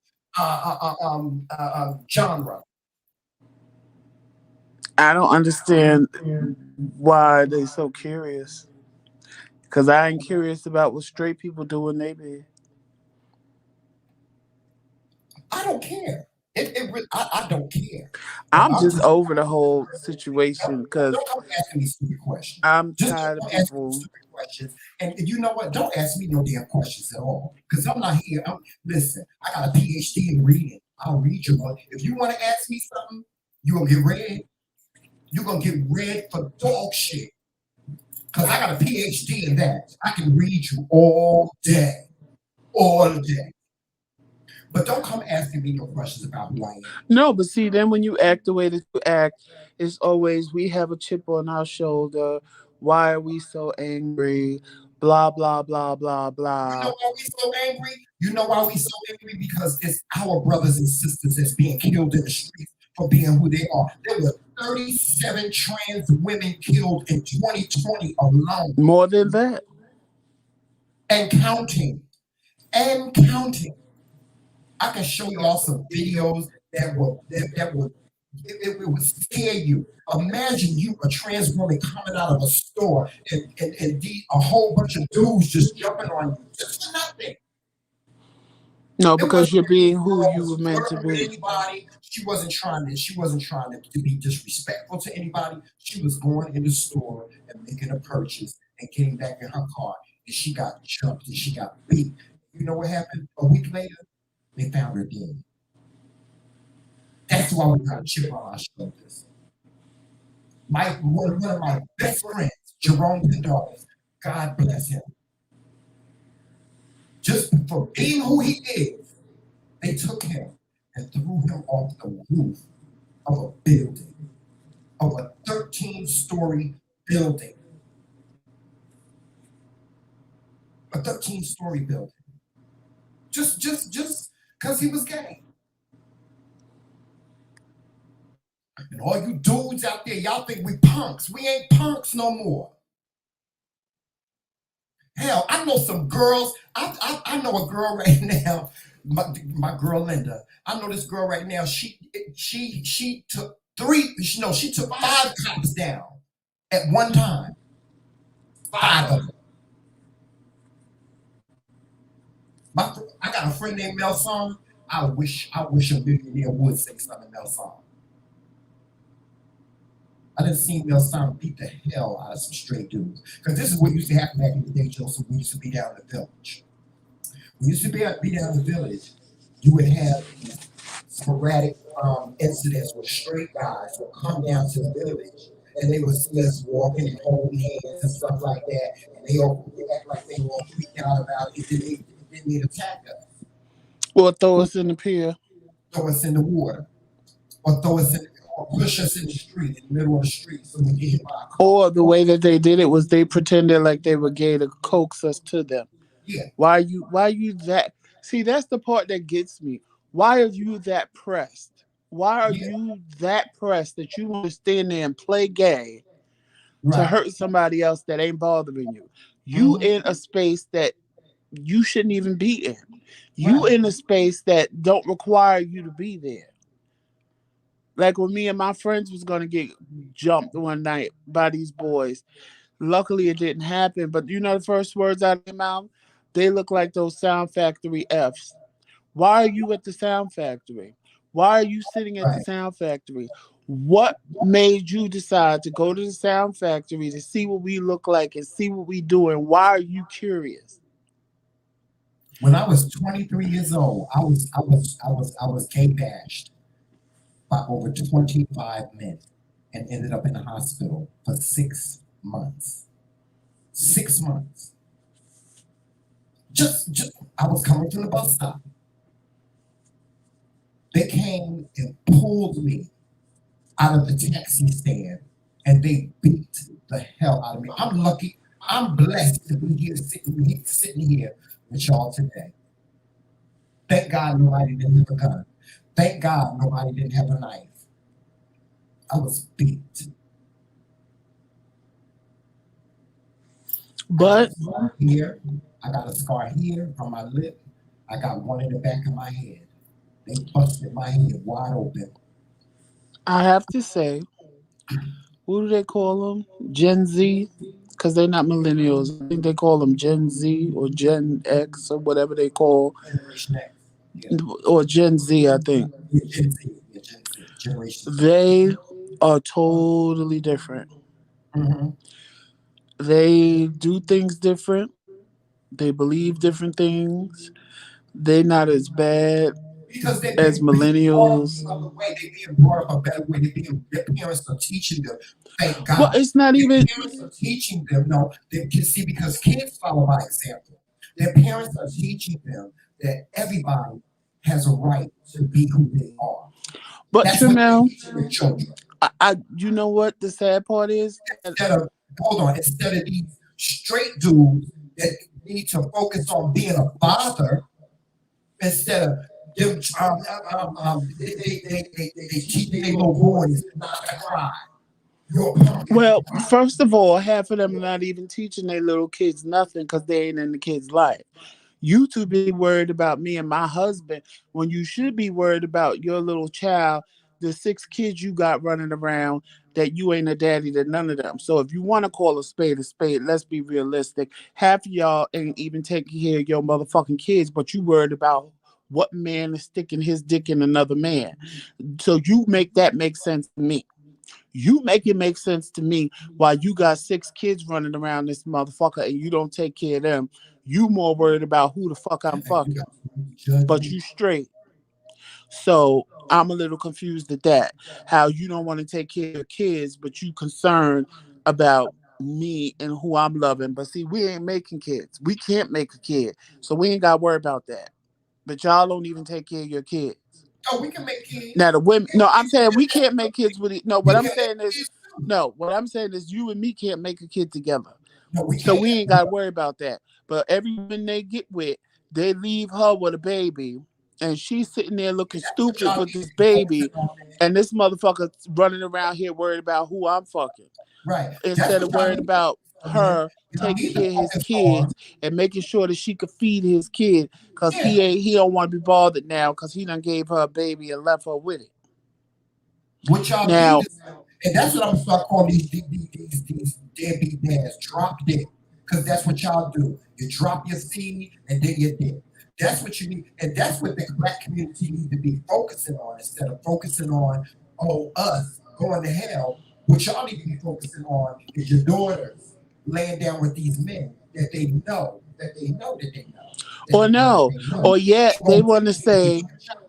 Speaker 1: genre.
Speaker 3: I don't understand why they so curious. Cause I ain't curious about what straight people do when they be.
Speaker 1: I don't care. I don't care.
Speaker 3: I'm
Speaker 1: I'm
Speaker 3: just
Speaker 1: just
Speaker 3: over the whole situation because
Speaker 1: don't come asking me stupid questions.
Speaker 3: I'm
Speaker 1: Just don't
Speaker 3: tired of
Speaker 1: come asking me
Speaker 3: people.
Speaker 1: stupid questions. And you know what? Don't ask me no damn questions at all. Because I'm not here. Listen, I got a PhD in reading. I'll read you one. If you want to ask me something, you gonna get read. You're gonna get read for dog shit. Because I got a PhD in that. I can read you all day. All day. But don't come asking me no questions about who I am.
Speaker 3: No, but see, then when you act the way that you act, it's always we have a chip on our shoulder. Why are we so angry? Blah blah blah blah
Speaker 1: You know
Speaker 3: blah.
Speaker 1: why we so angry? You know why we so angry? Because it's our brothers and sisters that's being killed in the streets for being who they are. There were 37 trans women killed in 2020 alone.
Speaker 3: More than that.
Speaker 1: And counting. And counting. I can show y'all some videos that would scare you. Imagine you a trans woman coming out of a store and a whole bunch of dudes just jumping on you just for nothing.
Speaker 3: No,
Speaker 1: It
Speaker 3: because
Speaker 1: wasn't
Speaker 3: you're
Speaker 1: that this
Speaker 3: being who
Speaker 1: girl
Speaker 3: you
Speaker 1: was
Speaker 3: were meant to
Speaker 1: flirting with
Speaker 3: be.
Speaker 1: anybody. She wasn't trying to be disrespectful to anybody. She was going in the store and making a purchase and getting back in her car, and she got jumped and she got beat. You know what happened? A week later, they found her dead. That's why we got a chip on our shoulders. One of my best friends, Jerome Pendarvis, God bless him, just for being who he is, they took him and threw him off the roof of a building, of a 13-story building, a 13-story building, just because he was gay. And all you dudes out there, y'all think we punks. We ain't punks no more. Hell, I know some girls. I know a girl right now, my girl Linda. I know this girl right now. She took three. No, she took five cops down at one time. Five of them. I got a friend named Melson. I wish a millionaire would say something, Melson. I done seen Melson beat the hell out of some straight dudes. Because this is what used to happen back in the day, Joseph. We used to be down in the village. We used to be down in the village. You would have these sporadic incidents where straight guys would come down to the village and they would see us walking and holding hands and stuff like that. And they all would act like they were all freaked out about it. Then they'd attack us,
Speaker 3: Or throw us in the pier.
Speaker 1: throw us in the water, or throw us in, or push us in the street, in the middle of the street, so we get hit by a car.
Speaker 3: Or the way that they did it was they pretended like they were gay to coax us to them.
Speaker 1: Yeah,
Speaker 3: Why you that see that's the part that gets me. Why are you that pressed? Why are
Speaker 1: yeah,
Speaker 3: you that pressed that you want to stand there and play gay to
Speaker 1: right.
Speaker 3: hurt somebody else that ain't bothering you? You
Speaker 1: Hmm.
Speaker 3: in a space that you shouldn't even be in. You
Speaker 1: Right,
Speaker 3: in a space that don't require you to be there. Like when me and my friends was gonna get jumped one night by these boys. Luckily it didn't happen, but you know the first words out of their mouth? They look like those Sound Factory Fs. Why are you at the Sound Factory? Why are you sitting at the
Speaker 1: right.
Speaker 3: Sound Factory? What made you decide to go to the Sound Factory to see what we look like and see what we do? And why are you curious?
Speaker 1: When I was 23 years old, I was gay bashed by over 25 men and ended up in the hospital for 6 months. 6 months. Just I was coming from the bus stop. They came and pulled me out of the taxi stand and they beat the hell out of me. I'm lucky. I'm blessed to be here sitting here with y'all today. Thank God nobody didn't have a gun. Thank God nobody didn't have a knife. I was beat. I got a
Speaker 3: But
Speaker 1: scar here. I got a scar here on my lip. I got one in the back of my head. They busted my head wide open.
Speaker 3: I have to say, what do they call them? Gen Z? Because they're not millennials. I think they call them Gen Z or Gen X or whatever they call,
Speaker 1: Generation X. Yeah.
Speaker 3: or Gen Z, I think.
Speaker 1: Yeah, Gen Z. Yeah, Gen Z. Generation Z.
Speaker 3: They are totally different.
Speaker 1: Hmm.
Speaker 3: They do things different. They believe different things. They're not as bad
Speaker 1: Because they're
Speaker 3: as
Speaker 1: being brought up
Speaker 3: millennials.
Speaker 1: another way. They're being brought up a better way. Their parents are teaching them. Thank
Speaker 3: Well,
Speaker 1: God.
Speaker 3: it's not
Speaker 1: Their
Speaker 3: even.
Speaker 1: parents are teaching them. No, they can see because kids follow by example. Their parents are teaching them that everybody has a right to be who they are.
Speaker 3: But
Speaker 1: That's what they're
Speaker 3: Tramel,
Speaker 1: teaching their children.
Speaker 3: you know what the sad part is?
Speaker 1: Instead of hold on, instead of these straight dudes that need to focus on being a father instead of them they teaching their little boys not to cry. You're a punk if you
Speaker 3: Well,
Speaker 1: cry.
Speaker 3: first of all, half of them are not even teaching their little kids nothing because they ain't in the kid's life. You to be worried about me and my husband when you should be worried about your little child, the six kids you got running around that you ain't a daddy to none of them. So if you want to call a spade, let's be realistic. Half of y'all ain't even taking care of your motherfucking kids, but you worried about what man is sticking his dick in another man. So you make that make sense to me. You make it make sense to me why you got 6 kids running around this motherfucker and you don't take care of them. You more worried about who the fuck I'm
Speaker 1: And you
Speaker 3: fucking.
Speaker 1: got to judge
Speaker 3: But
Speaker 1: me.
Speaker 3: you straight. So I'm a little confused at that. How you don't want to take care of your kids, but you concerned about me and who I'm loving. But see, we ain't making kids. We can't make a kid. So we ain't got to worry about that. But y'all don't even take care of your kids.
Speaker 1: Oh, we can make kids.
Speaker 3: Now the women, no, I'm saying we can't make kids with it. No, what
Speaker 1: We
Speaker 3: I'm
Speaker 1: can make
Speaker 3: saying is,
Speaker 1: kids too.
Speaker 3: no, what I'm saying is you and me can't make a kid together.
Speaker 1: No, we
Speaker 3: So
Speaker 1: can't.
Speaker 3: we ain't got to worry about that. But every woman they get with, they leave her with a baby, and she's sitting there looking
Speaker 1: That's what
Speaker 3: stupid
Speaker 1: y'all
Speaker 3: with
Speaker 1: need to
Speaker 3: this
Speaker 1: be focusing
Speaker 3: baby,
Speaker 1: on.
Speaker 3: and this motherfucker running around here worried about who I'm fucking
Speaker 1: Right. That's
Speaker 3: instead
Speaker 1: what
Speaker 3: of
Speaker 1: y'all
Speaker 3: worried
Speaker 1: need to
Speaker 3: about
Speaker 1: focus on, man.
Speaker 3: her
Speaker 1: Y'all
Speaker 3: taking
Speaker 1: need to
Speaker 3: care of his
Speaker 1: focus on.
Speaker 3: kids and making sure that she could feed his kid because
Speaker 1: Yeah.
Speaker 3: he don't want to be bothered now because he done gave her a baby and left her with it.
Speaker 1: What y'all need
Speaker 3: Now,
Speaker 1: to do, and that's what I'm gonna start calling these deadbeat dads, drop dead. Because that's what y'all do. You drop your seed and then you're dead. That's what you need, and that's what the black community need to be focusing on instead of focusing on us going to hell. What y'all need to be focusing on is your daughters laying down with these men that they know that they know that they know that
Speaker 3: or
Speaker 1: they know that
Speaker 3: no,
Speaker 1: they know.
Speaker 3: or yet
Speaker 1: You're
Speaker 3: they
Speaker 1: gonna
Speaker 3: want to
Speaker 1: take care of
Speaker 3: say
Speaker 1: your child.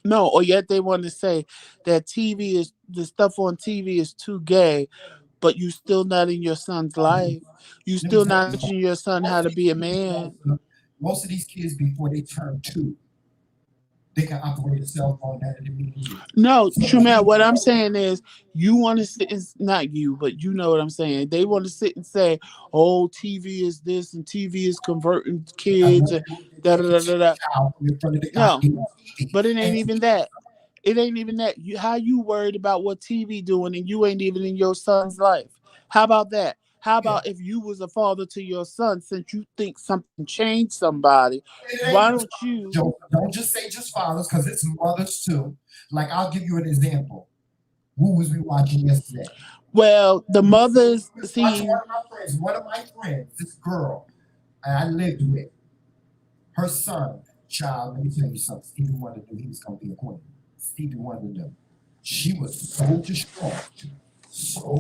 Speaker 3: no, or yet they want to say that TV is the stuff on TV is too gay, but you still not in your son's life. You
Speaker 1: Let me
Speaker 3: still
Speaker 1: tell
Speaker 3: not
Speaker 1: you
Speaker 3: teaching
Speaker 1: something.
Speaker 3: your son how
Speaker 1: Most
Speaker 3: to
Speaker 1: of these
Speaker 3: be a
Speaker 1: kids,
Speaker 3: man.
Speaker 1: most of these kids before they turn 2, they can operate a cell phone at an immediate.
Speaker 3: No,
Speaker 1: So they
Speaker 3: Trumel,
Speaker 1: need
Speaker 3: what
Speaker 1: to
Speaker 3: I'm
Speaker 1: know.
Speaker 3: saying is you want to sit, it's not you, but you know what I'm saying. They want to sit and say, oh, TV is this and TV is converting
Speaker 1: I
Speaker 3: kids
Speaker 1: want
Speaker 3: and
Speaker 1: you to
Speaker 3: da
Speaker 1: take
Speaker 3: da
Speaker 1: your
Speaker 3: da da da.
Speaker 1: child from in front of the
Speaker 3: No,
Speaker 1: goddamn TV.
Speaker 3: but it ain't
Speaker 1: And
Speaker 3: even that. It ain't even that. How you worried about what TV doing and you ain't even in your son's life? How about that? How
Speaker 1: yeah,
Speaker 3: about if you was a father to your son, since you think something changed somebody,
Speaker 1: it
Speaker 3: why
Speaker 1: ain't just
Speaker 3: don't
Speaker 1: fathers,
Speaker 3: you?
Speaker 1: Joe. Don't just say just fathers, because it's mothers too. Like I'll give you an example. Who was we watching yesterday?
Speaker 3: Well, the
Speaker 1: We
Speaker 3: mothers
Speaker 1: was watching
Speaker 3: see.
Speaker 1: one of my friends, this girl I lived with. Her son, child, let me tell you something. Stevie Wonder knew he was going to be a queen. Stevie Wonder knew. She was so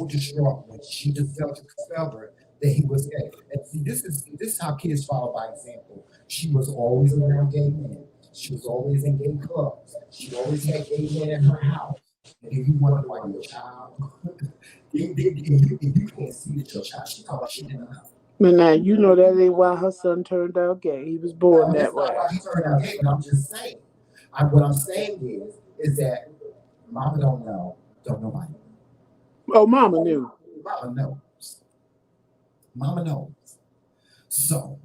Speaker 1: distraught when she just discovered that he was gay. And see, this is how kids follow by example. She was always around gay men. She was always in gay clubs. She always had gay men in her house. And then you wonder why your child, and you can't see that your child. She talking about she didn't know.
Speaker 3: But now you know that ain't why her son turned out gay. He was born
Speaker 1: No, that's
Speaker 3: that
Speaker 1: not
Speaker 3: way.
Speaker 1: why he turned out gay, but I'm just saying. What I'm saying is that mama don't know, don't nobody.
Speaker 3: Oh, mama knew.
Speaker 1: Mama knows. Mama knows. So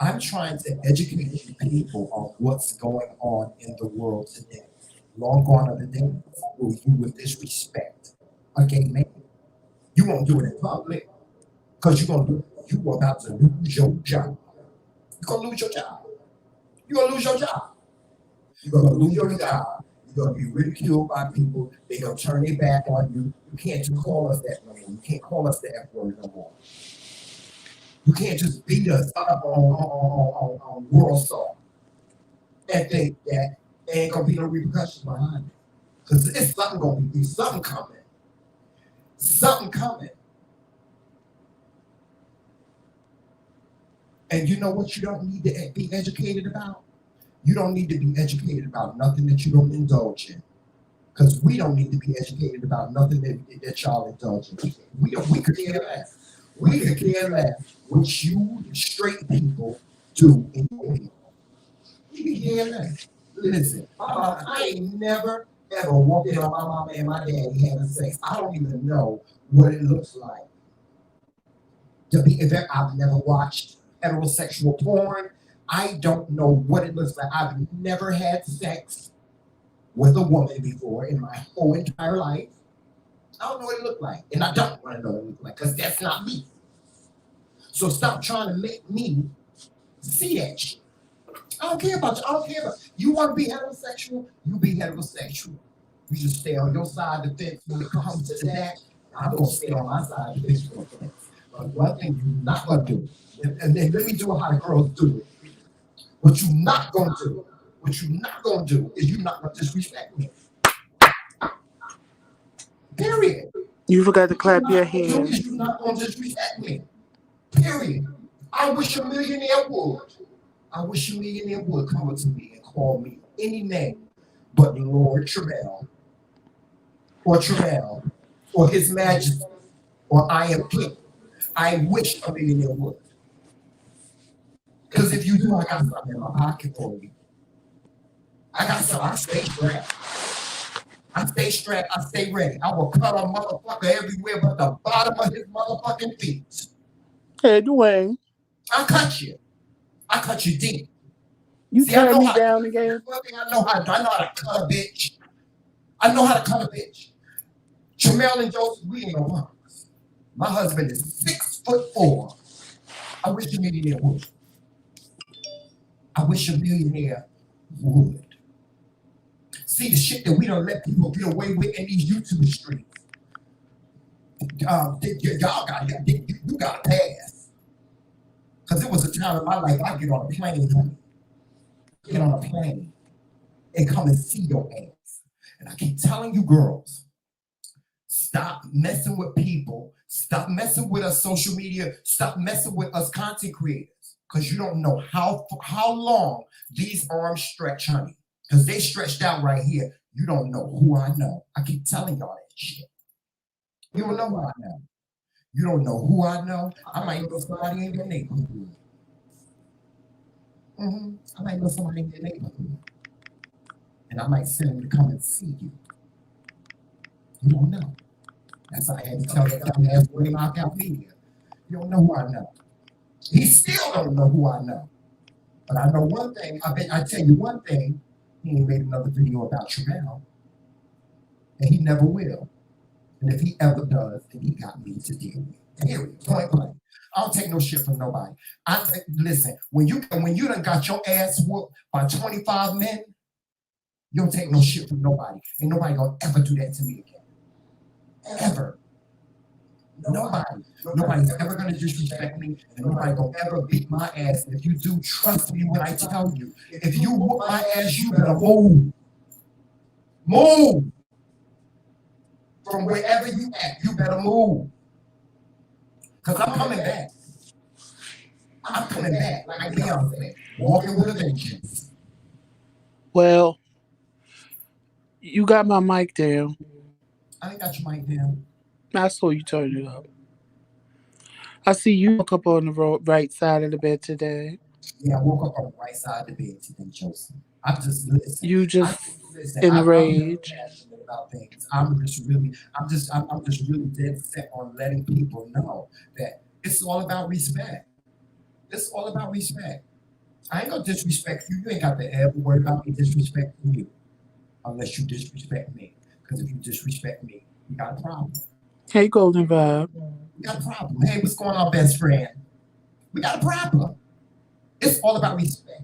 Speaker 1: I'm trying to educate you people on what's going on in the world today. Long gone are the days where you would disrespect a gay man. You won't do it in public because you're about to lose your job. You're gonna lose your job. You're gonna lose your job. You're gonna lose your job. You're gonna be ridiculed by people. They're gonna turn their back on you. You can't just call us that no more. You can't call us the F word no more. You can't just beat us up on world star and think that there ain't gonna be no repercussions behind it. Because it's something gonna be something coming. Something coming. And you know what you don't need to be educated about? You don't need to be educated about nothing that you don't indulge in. Because we don't need to be educated about nothing that y'all indulge in. We could care less. We could care less what you straight people do in your people. We could care less. Listen, I ain't never ever walked in on my mama and my daddy having sex. I don't even know what it looks like to be in there. I've never watched heterosexual porn. I don't know what it looks like. I've never had sex with a woman before in my whole entire life. I don't know what it looked like. And I don't want to know what it looked like because that's not me. So stop trying to make me see that shit. I don't care about you. I don't care about you. Want to be heterosexual? You be heterosexual. You just stay on your side of the fence when it comes to that. I'm going to stay on my side of the fence. But one thing you're not going to do, and then let me do how the girls do it. What you're not going to do, What you're not gonna do is you're not gonna disrespect me. Period.
Speaker 3: You forgot to
Speaker 1: What you're
Speaker 3: clap your
Speaker 1: not gonna do is
Speaker 3: hands.
Speaker 1: you're not gonna disrespect me. Period. I wish a millionaire would. I wish a millionaire would come up to me and call me any name but Lord Tremel or His Majesty or I am King. I wish a millionaire would. Because if you do, I got something in my pocket for you. I got some. I stay strapped. I stay strapped. I stay ready. I will cut a motherfucker everywhere but the bottom of his motherfucking feet.
Speaker 3: Hey, Dwayne,
Speaker 1: I cut you. I cut you deep.
Speaker 3: you
Speaker 1: See, I
Speaker 3: tear
Speaker 1: know
Speaker 3: me
Speaker 1: how.
Speaker 3: down again.
Speaker 1: One thing I know how to do. I know how to cut a bitch. I know how to cut a bitch. Jamel and Joseph, we ain't no punks. My husband is 6'4". I wish a millionaire would. I wish a millionaire would. See the shit that we don't let people get away with in these YouTube streets. Y'all got you got to pass. Because it was a time in my life I get on a plane, honey. Get on a plane and come and see your ass. And I keep telling you girls, stop messing with people. Stop messing with us social media. Stop messing with us content creators. Because you don't know how long these arms stretch, honey. Because they stretched out right here. You don't know who I know. I keep telling y'all that shit. You don't know who I know. You don't know who I know. I might know somebody in your neighborhood. I might know somebody in your neighborhood. And I might send them to come and see you. You don't know. That's why I had to tell that dumbass boy knockout media. You don't know who I know. He still don't know who I know. But I know one thing. I tell you one thing. He ain't made another video about Tremel. And he never will. And if he ever does, then he got me to deal with. Period. Point blank. I don't take no shit from nobody. Listen, when you done got your ass whooped by 25 men, you don't take no shit from nobody. Ain't nobody gonna ever do that to me again. Ever. Nobody. Nobody's ever gonna disrespect me, and nobody gonna ever beat my ass. And if you do, trust me when I tell you. If you whoop my ass, you better move. Move. From wherever you at, you better move. Because I'm coming back. I'm coming back like Beyonce, walking with a vengeance.
Speaker 3: Well, you got my mic down.
Speaker 1: I ain't got your mic down.
Speaker 3: I saw you turn it up. I see you woke up on the right side of the bed today.
Speaker 1: Yeah, I woke up on the right side of the bed today, Joseph. I'm just listening.
Speaker 3: You just enraged.
Speaker 1: I'm passionate about things. I'm just really dead set on letting people know that it's all about respect. It's all about respect. I ain't gonna disrespect you. You ain't got to ever worry about me disrespecting you unless you disrespect me. Because if you disrespect me, you got a problem.
Speaker 3: Hey, Golden Vibe.
Speaker 1: We got a problem. Hey, what's going on, best friend? We got a problem. It's all about respect.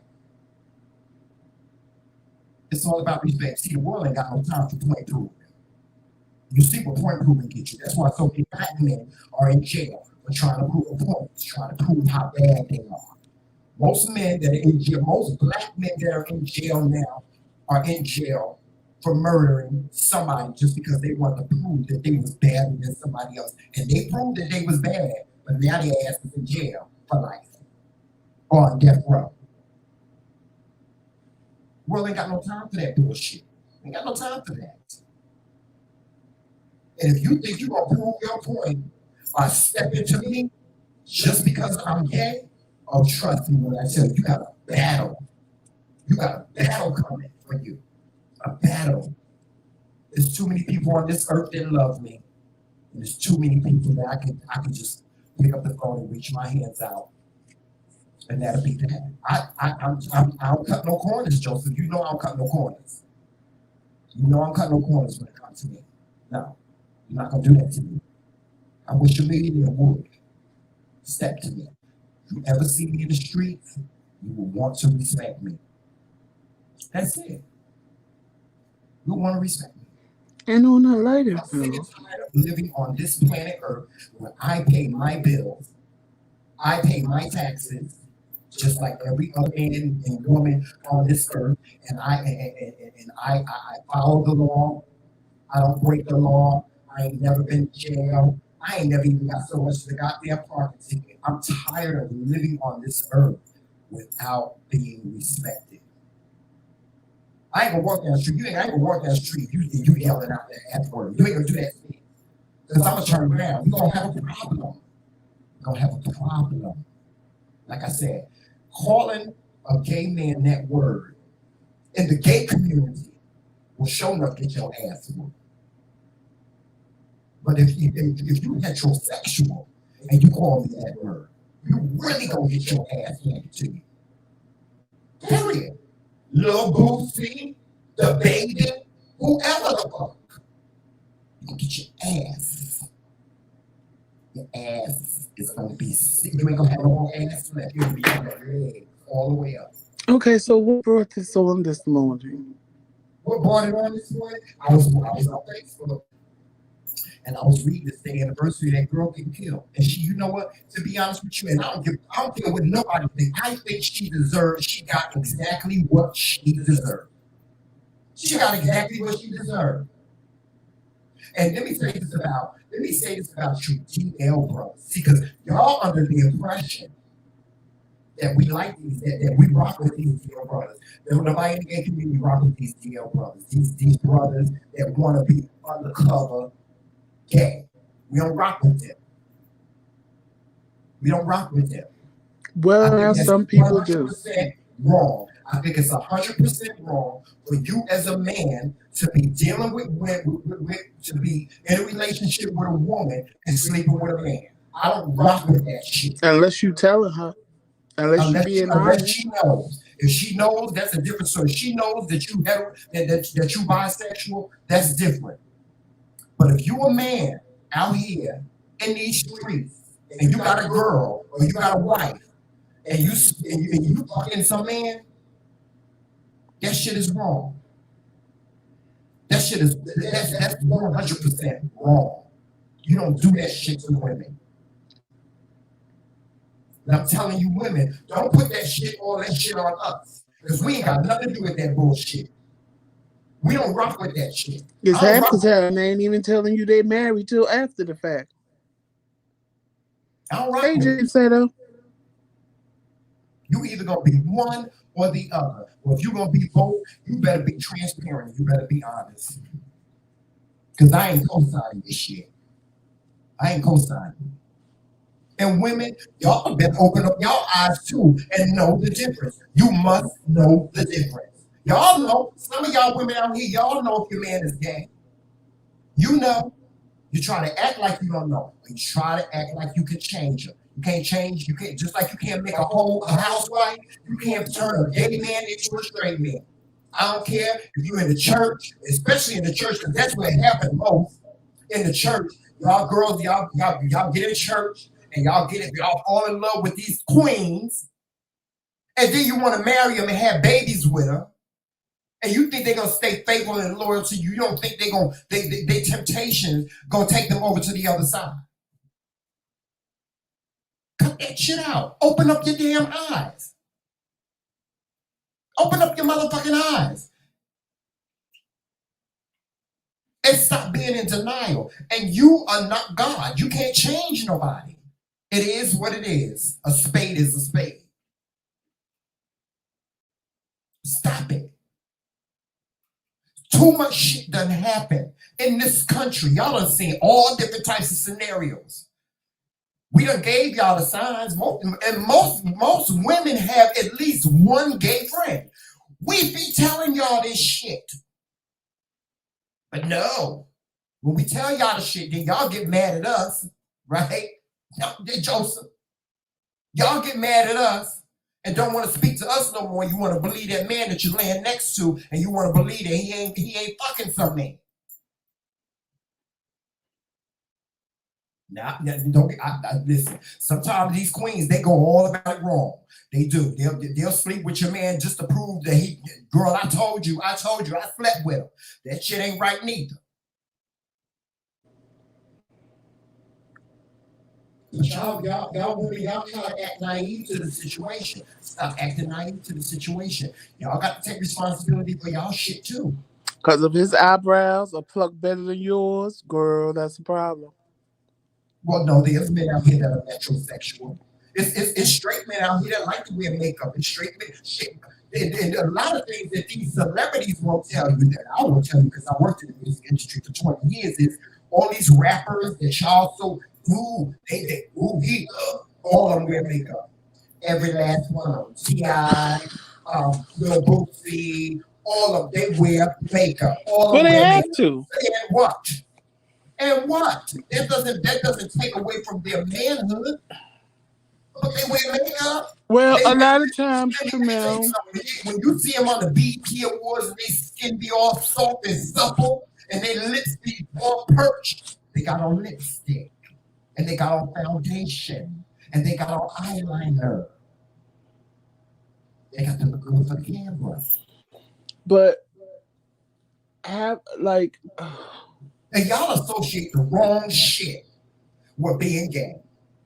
Speaker 1: It's all about respect. See, the world ain't got no time for point proving. You see what point proving gets you. That's why so many black men are in jail for trying to prove a point, trying to prove how bad they are. Most men that are in jail, most black men that are in jail now are in jail for murdering somebody just because they want to prove that they was better than somebody else. And they proved that they was bad, but now their ass is in jail for life or on death row. World ain't got no time for that bullshit. Ain't got no time for that. And if you think you're going to prove your point by stepping to me just because I'm gay, oh, trust me when I tell you, you got a battle. You got a battle coming for you. A battle. There's too many people on this earth that love me. And there's too many people that I can just pick up the phone and reach my hands out. And that'll be that. I don't cut no corners, Joseph. You know I don't cut no corners. You know I don't cut no corners when it comes to me. No, you're not gonna do that to me. I wish a millionaire would step to me. If you ever see me in the streets, you will want to respect me. That's it. You want to respect me.
Speaker 3: And on a lighter
Speaker 1: I'm sick and
Speaker 3: note,
Speaker 1: tired of living on this planet Earth where I pay my bills, I pay my taxes, just like every other man and woman on this earth. And I follow the law. I don't break the law. I ain't never been to jail. I ain't never even got so much as a goddamn parking ticket. I'm tired of living on this earth without being respected. I ain't gonna walk down the street. I ain't gonna walk down the street. You yelling out there at word. You ain't gonna do that to me. Because I'm gonna turn around. You're gonna have a problem. You're gonna have a problem. Like I said, calling a gay man that word in the gay community will show enough get your ass whooped. But if you heterosexual and you call me that word, you really gonna get your ass handed to you. Period. Lil Boosie, the baby, whoever the fuck. You gonna get your ass. Your ass is gonna be sick. You ain't gonna have no more ass left. You're gonna be on your legs all the way up.
Speaker 3: Okay, so what brought this on this morning?
Speaker 1: What brought it on this morning? I was on Facebook. And I was reading this thing anniversary of that girl getting killed. And she, you know what? To be honest with you, and I don't care what nobody thinks. I think she got exactly what she deserved. She got exactly what she deserved. And let me say this about you TL brothers. See, because y'all under the impression that we like these, that we rock with these DL brothers. Nobody in the gay community rock with these DL brothers. These brothers that want to be undercover gay. We don't rock with them. We don't rock with them.
Speaker 3: Well, some people do.
Speaker 1: Wrong. I think it's 100% wrong for you as a man to be dealing with to be in a relationship with a woman and sleeping with a man. I don't rock with that shit.
Speaker 3: Unless you telling her. Unless you being honest.
Speaker 1: She knows. If she knows, that's a different story. If she knows that you that you bisexual, that's different. But if you a man out here in these streets and you got a girl or you got a wife and you fucking some man, that shit is wrong. That's 100% wrong. You don't do that shit to women. And I'm telling you, women, don't put all that shit on us. Because we ain't got nothing to do with that bullshit. We don't rock with that shit.
Speaker 3: It's half the time they ain't even telling you they married till after the fact.
Speaker 1: I don't rock
Speaker 3: Hey,
Speaker 1: with
Speaker 3: Jim Sato.
Speaker 1: You either gonna be one or the other. Or if you're gonna be both, you better be transparent. You better be honest. Because I ain't co-signing this shit. I ain't co-signing. And women, y'all better open up y'all eyes too and know the difference. You must know the difference. Y'all know, some of y'all women out here, y'all know if your man is gay. You know. You try to act like you don't know. You try to act like you can change him. You can't change, you can't, just like you can't make a housewife, you can't turn a gay man into a straight man. I don't care if you're in the church, especially in the church, because that's where it happens most. In the church, y'all girls, y'all get in church and y'all fall in love with these queens, and then you want to marry them and have babies with them. And you think they're gonna stay faithful and loyal to you. You don't think they temptations gonna take them over to the other side. Cut that shit out. Open up your damn eyes. Open up your motherfucking eyes. And stop being in denial. And you are not God. You can't change nobody. It is what it is. A spade is a spade. Stop it. Too much shit done happen in this country. Y'all done seen all different types of scenarios. We done gave y'all the signs. Most women have at least one gay friend. We be telling y'all this shit. But no. When we tell y'all the shit, then y'all get mad at us, right? No, Joseph. Y'all get mad at us and don't want to speak to us no more. You want to believe that man that you're laying next to, and you want to believe that he ain't fucking some man. Now, listen. Sometimes these queens, they go all about it wrong. They do. They'll sleep with your man just to prove that girl, I told you, I slept with him. That shit ain't right neither. But y'all women, y'all gotta act naive to the situation. Stop acting naive to the situation. Y'all got to take responsibility for y'all shit too.
Speaker 3: Because of his eyebrows are plucked better than yours, girl, that's a problem.
Speaker 1: Well, no, there's men out here that are metrosexual. It's straight men out here that like to wear makeup. It's straight men. Shit. And a lot of things that these celebrities won't tell you that I will tell you because I worked in the music industry for 20 years is all these rappers that y'all so all of them wear makeup. Every last one of them. T.I., Lil Bootsy, all of them, they wear makeup. All of
Speaker 3: Well,
Speaker 1: them
Speaker 3: they
Speaker 1: wear
Speaker 3: have
Speaker 1: makeup.
Speaker 3: to.
Speaker 1: And what? And what? That doesn't take away from their manhood. But they wear makeup.
Speaker 3: Well,
Speaker 1: They
Speaker 3: a
Speaker 1: wear,
Speaker 3: lot of times,
Speaker 1: let me tell you
Speaker 3: Tramel,
Speaker 1: something. When you see them on the BET Awards and they skin be all soft and supple and their lips be all perched, they got on lipstick and they got on foundation and they got on eyeliner. They got to look good for the camera.
Speaker 3: but have like
Speaker 1: And y'all associate the wrong shit with being gay.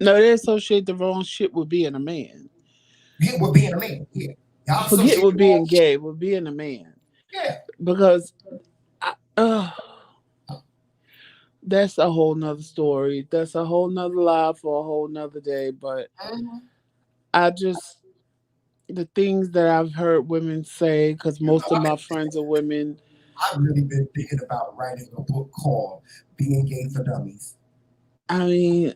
Speaker 3: no, they associate the wrong shit with being a man.
Speaker 1: Yeah, with being a man. Yeah. Y'all
Speaker 3: Forget
Speaker 1: associate
Speaker 3: with
Speaker 1: the
Speaker 3: being
Speaker 1: wrong shit.
Speaker 3: gay, with being a man.
Speaker 1: Yeah.
Speaker 3: Because that's a whole nother story. That's a whole nother live for a whole nother day. But
Speaker 1: Mhm.
Speaker 3: I just the things that I've heard women say, because
Speaker 1: You
Speaker 3: most
Speaker 1: know,
Speaker 3: of my friends are women.
Speaker 1: I've really been thinking about writing a book called Being Gay for Dummies.
Speaker 3: I mean,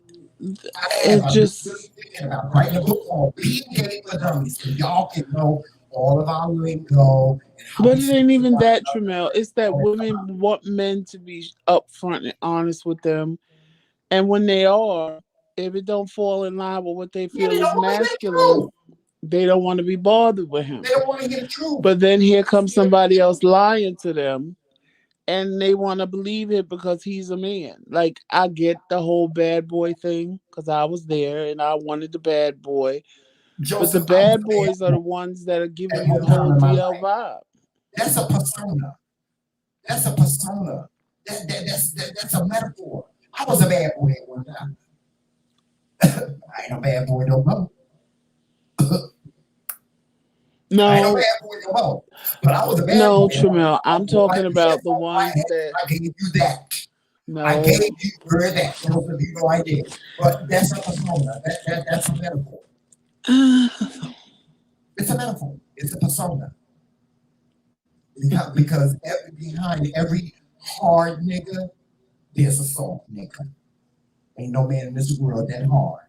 Speaker 1: I have.
Speaker 3: it's
Speaker 1: I'm really
Speaker 3: just.
Speaker 1: thinking about writing a book called Being Gay for Dummies so y'all can know all of our lingo and how
Speaker 3: But
Speaker 1: we
Speaker 3: it
Speaker 1: speak
Speaker 3: ain't
Speaker 1: to
Speaker 3: even
Speaker 1: one
Speaker 3: that,
Speaker 1: another.
Speaker 3: Tramel. It's that
Speaker 1: All that stuff.
Speaker 3: women want men to be upfront and honest with them. And when they are, if it don't fall in line with what they
Speaker 1: Yeah,
Speaker 3: feel
Speaker 1: they
Speaker 3: is
Speaker 1: don't want to hear the
Speaker 3: masculine,
Speaker 1: truth.
Speaker 3: they don't want to be bothered with
Speaker 1: They
Speaker 3: him.
Speaker 1: don't want to hear the truth.
Speaker 3: But then here comes somebody else lying to them and they want to believe it because he's a man. Like, I get the whole bad boy thing because I was there and I wanted the bad boy. But the
Speaker 1: Joseph, I was
Speaker 3: bad
Speaker 1: a bad
Speaker 3: boys are
Speaker 1: boy
Speaker 3: the ones that are giving
Speaker 1: at
Speaker 3: you
Speaker 1: one
Speaker 3: the whole
Speaker 1: time in my
Speaker 3: DL
Speaker 1: life.
Speaker 3: vibe.
Speaker 1: That's a persona. That's a persona. That's a metaphor. I was a bad boy at one time. I ain't a bad boy no more. I ain't no
Speaker 3: No,
Speaker 1: bad boy no more. But I was a bad
Speaker 3: no,
Speaker 1: boy at one
Speaker 3: Tramel.
Speaker 1: time.
Speaker 3: I'm
Speaker 1: All right,
Speaker 3: talking
Speaker 1: the
Speaker 3: about the
Speaker 1: headphone, my
Speaker 3: ones
Speaker 1: head,
Speaker 3: that
Speaker 1: I gave you that. I
Speaker 3: no.
Speaker 1: gave you her that. Joseph, you know I did. But that's a persona. That's a metaphor. It's a metaphor. It's a persona. Because behind every hard nigga, there's a soft nigga. Ain't no man in this world that hard.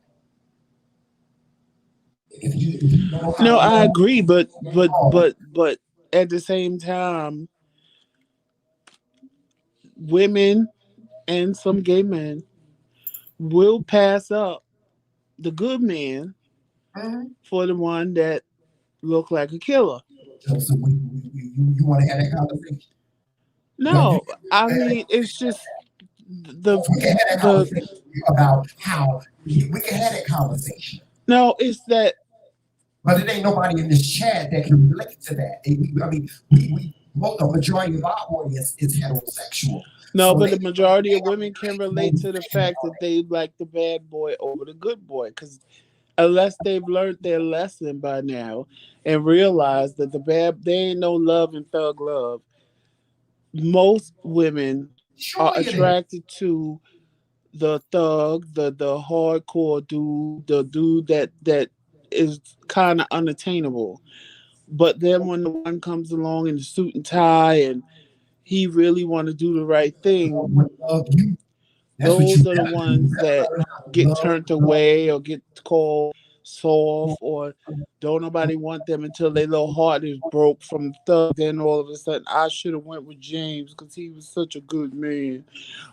Speaker 1: If you know how
Speaker 3: No,
Speaker 1: to
Speaker 3: I
Speaker 1: love
Speaker 3: agree,
Speaker 1: that hard,
Speaker 3: but at the same time, women and some gay men will pass up the good man
Speaker 1: mhm.
Speaker 3: for the one that look like a killer.
Speaker 1: So you want to have that conversation? You
Speaker 3: No, I mean it's just the
Speaker 1: we can have that
Speaker 3: the
Speaker 1: conversation about how we can have that conversation.
Speaker 3: no, it's that
Speaker 1: But it ain't nobody in this chat that can relate to that. I mean, well, the majority of our audience is heterosexual,
Speaker 3: no,
Speaker 1: so
Speaker 3: but
Speaker 1: they
Speaker 3: the majority
Speaker 1: they
Speaker 3: of
Speaker 1: have
Speaker 3: women can
Speaker 1: relate to what
Speaker 3: relate
Speaker 1: we
Speaker 3: to the
Speaker 1: saying
Speaker 3: fact that they like the bad boy over the good boy because unless they've learned their lesson by now and realize that the bad they ain't no love and thug love. Most women are
Speaker 1: Surely it is.
Speaker 3: attracted to the thug, the hardcore dude, the dude that is kind of unattainable. But then when the one comes along in the suit and tie and he really want to do the right thing,
Speaker 1: Would love you. That's what you
Speaker 3: those are the
Speaker 1: gotta do. You
Speaker 3: ones
Speaker 1: gotta
Speaker 3: that
Speaker 1: learn how to
Speaker 3: get
Speaker 1: love.
Speaker 3: turned away or get called soft or don't nobody want them until their little heart is broke from the thug. Then all of a sudden, I should have went with James because he was such a good man.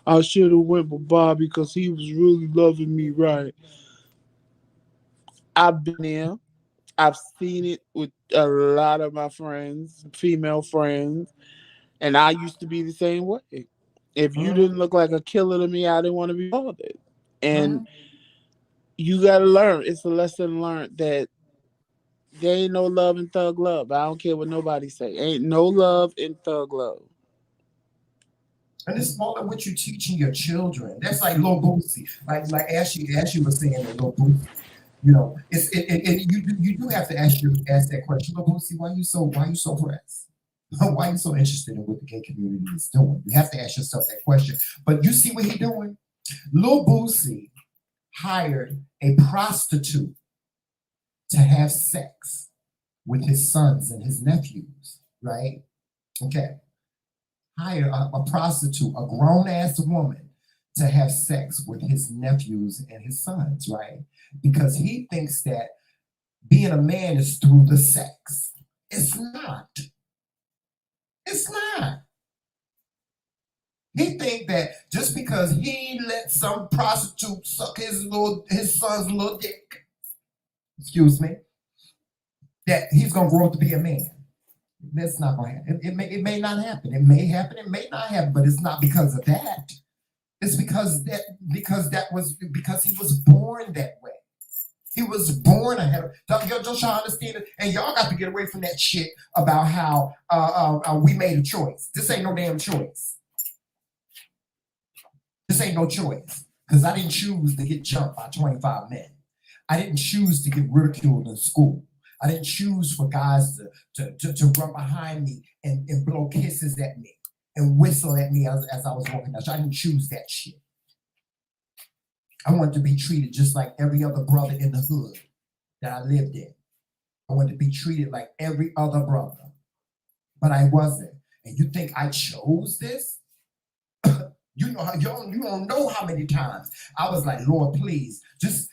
Speaker 3: I should have went with Bobby because he was really loving me right. I've been there. I've seen it with a lot of my friends, female friends, and I used to be the same way. If you
Speaker 1: Mhm,
Speaker 3: didn't look like a killer to me, I didn't want to be bothered. And
Speaker 1: mhm.
Speaker 3: you got to learn. It's a lesson learned that there ain't no love in thug love. I don't care what nobody say. Ain't no love in thug love.
Speaker 1: And it's more than what you're teaching your children. That's like Lil Boosie. Like Ashley was saying that Lil Boosie. You know, you do have to ask that question. Lil Boosie, why you so pressed? Why are you so interested in what the gay community is doing? You have to ask yourself that question. But you see what he's doing? Lil Boosie hired a prostitute to have sex with his sons and his nephews, right? Okay. Hire a prostitute, a grown ass woman, to have sex with his nephews and his sons, right? Because he thinks that being a man is through the sex. It's not. It's not. He think that just because he let some prostitute suck his son's little dick, excuse me, that he's gonna grow up to be a man. That's not gonna happen. It may not happen. It may happen. It may not happen. But it's not because of that. It's because he was born that way. He was born ahead of. Don't y'all understand it? And y'all got to get away from that shit about how we made a choice. This ain't no damn choice. This ain't no choice. Because I didn't choose to get jumped by 25 men. I didn't choose to get ridiculed in school. I didn't choose for guys to run behind me and blow kisses at me and whistle at me as I was walking down. I didn't choose that shit. I wanted to be treated just like every other brother in the hood that I lived in. I wanted to be treated like every other brother. But I wasn't. And you think I chose this? You don't know how many times I was like, Lord, please, just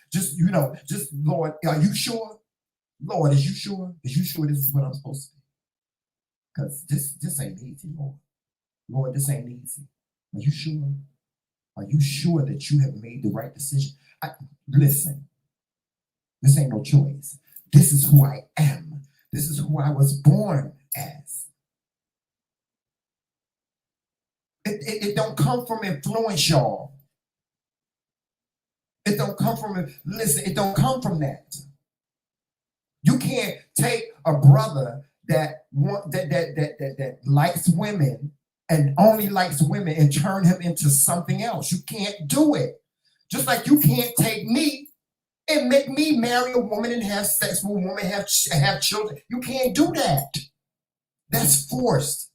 Speaker 1: Lord, are you sure? Lord, is you sure? Is you sure this is what I'm supposed to be? Because this ain't easy, Lord. Lord, this ain't easy. Are you sure? Are you sure that you have made the right decision? Listen, this ain't no choice. This is who I am. This is who I was born as. It don't come from influence, y'all. It don't come from it. Listen, it don't come from that. You can't take a brother that likes women and only likes women and turn him into something else. You can't do it. Just like you can't take me and make me marry a woman and have sex with a woman, have children. You can't do that. That's forced.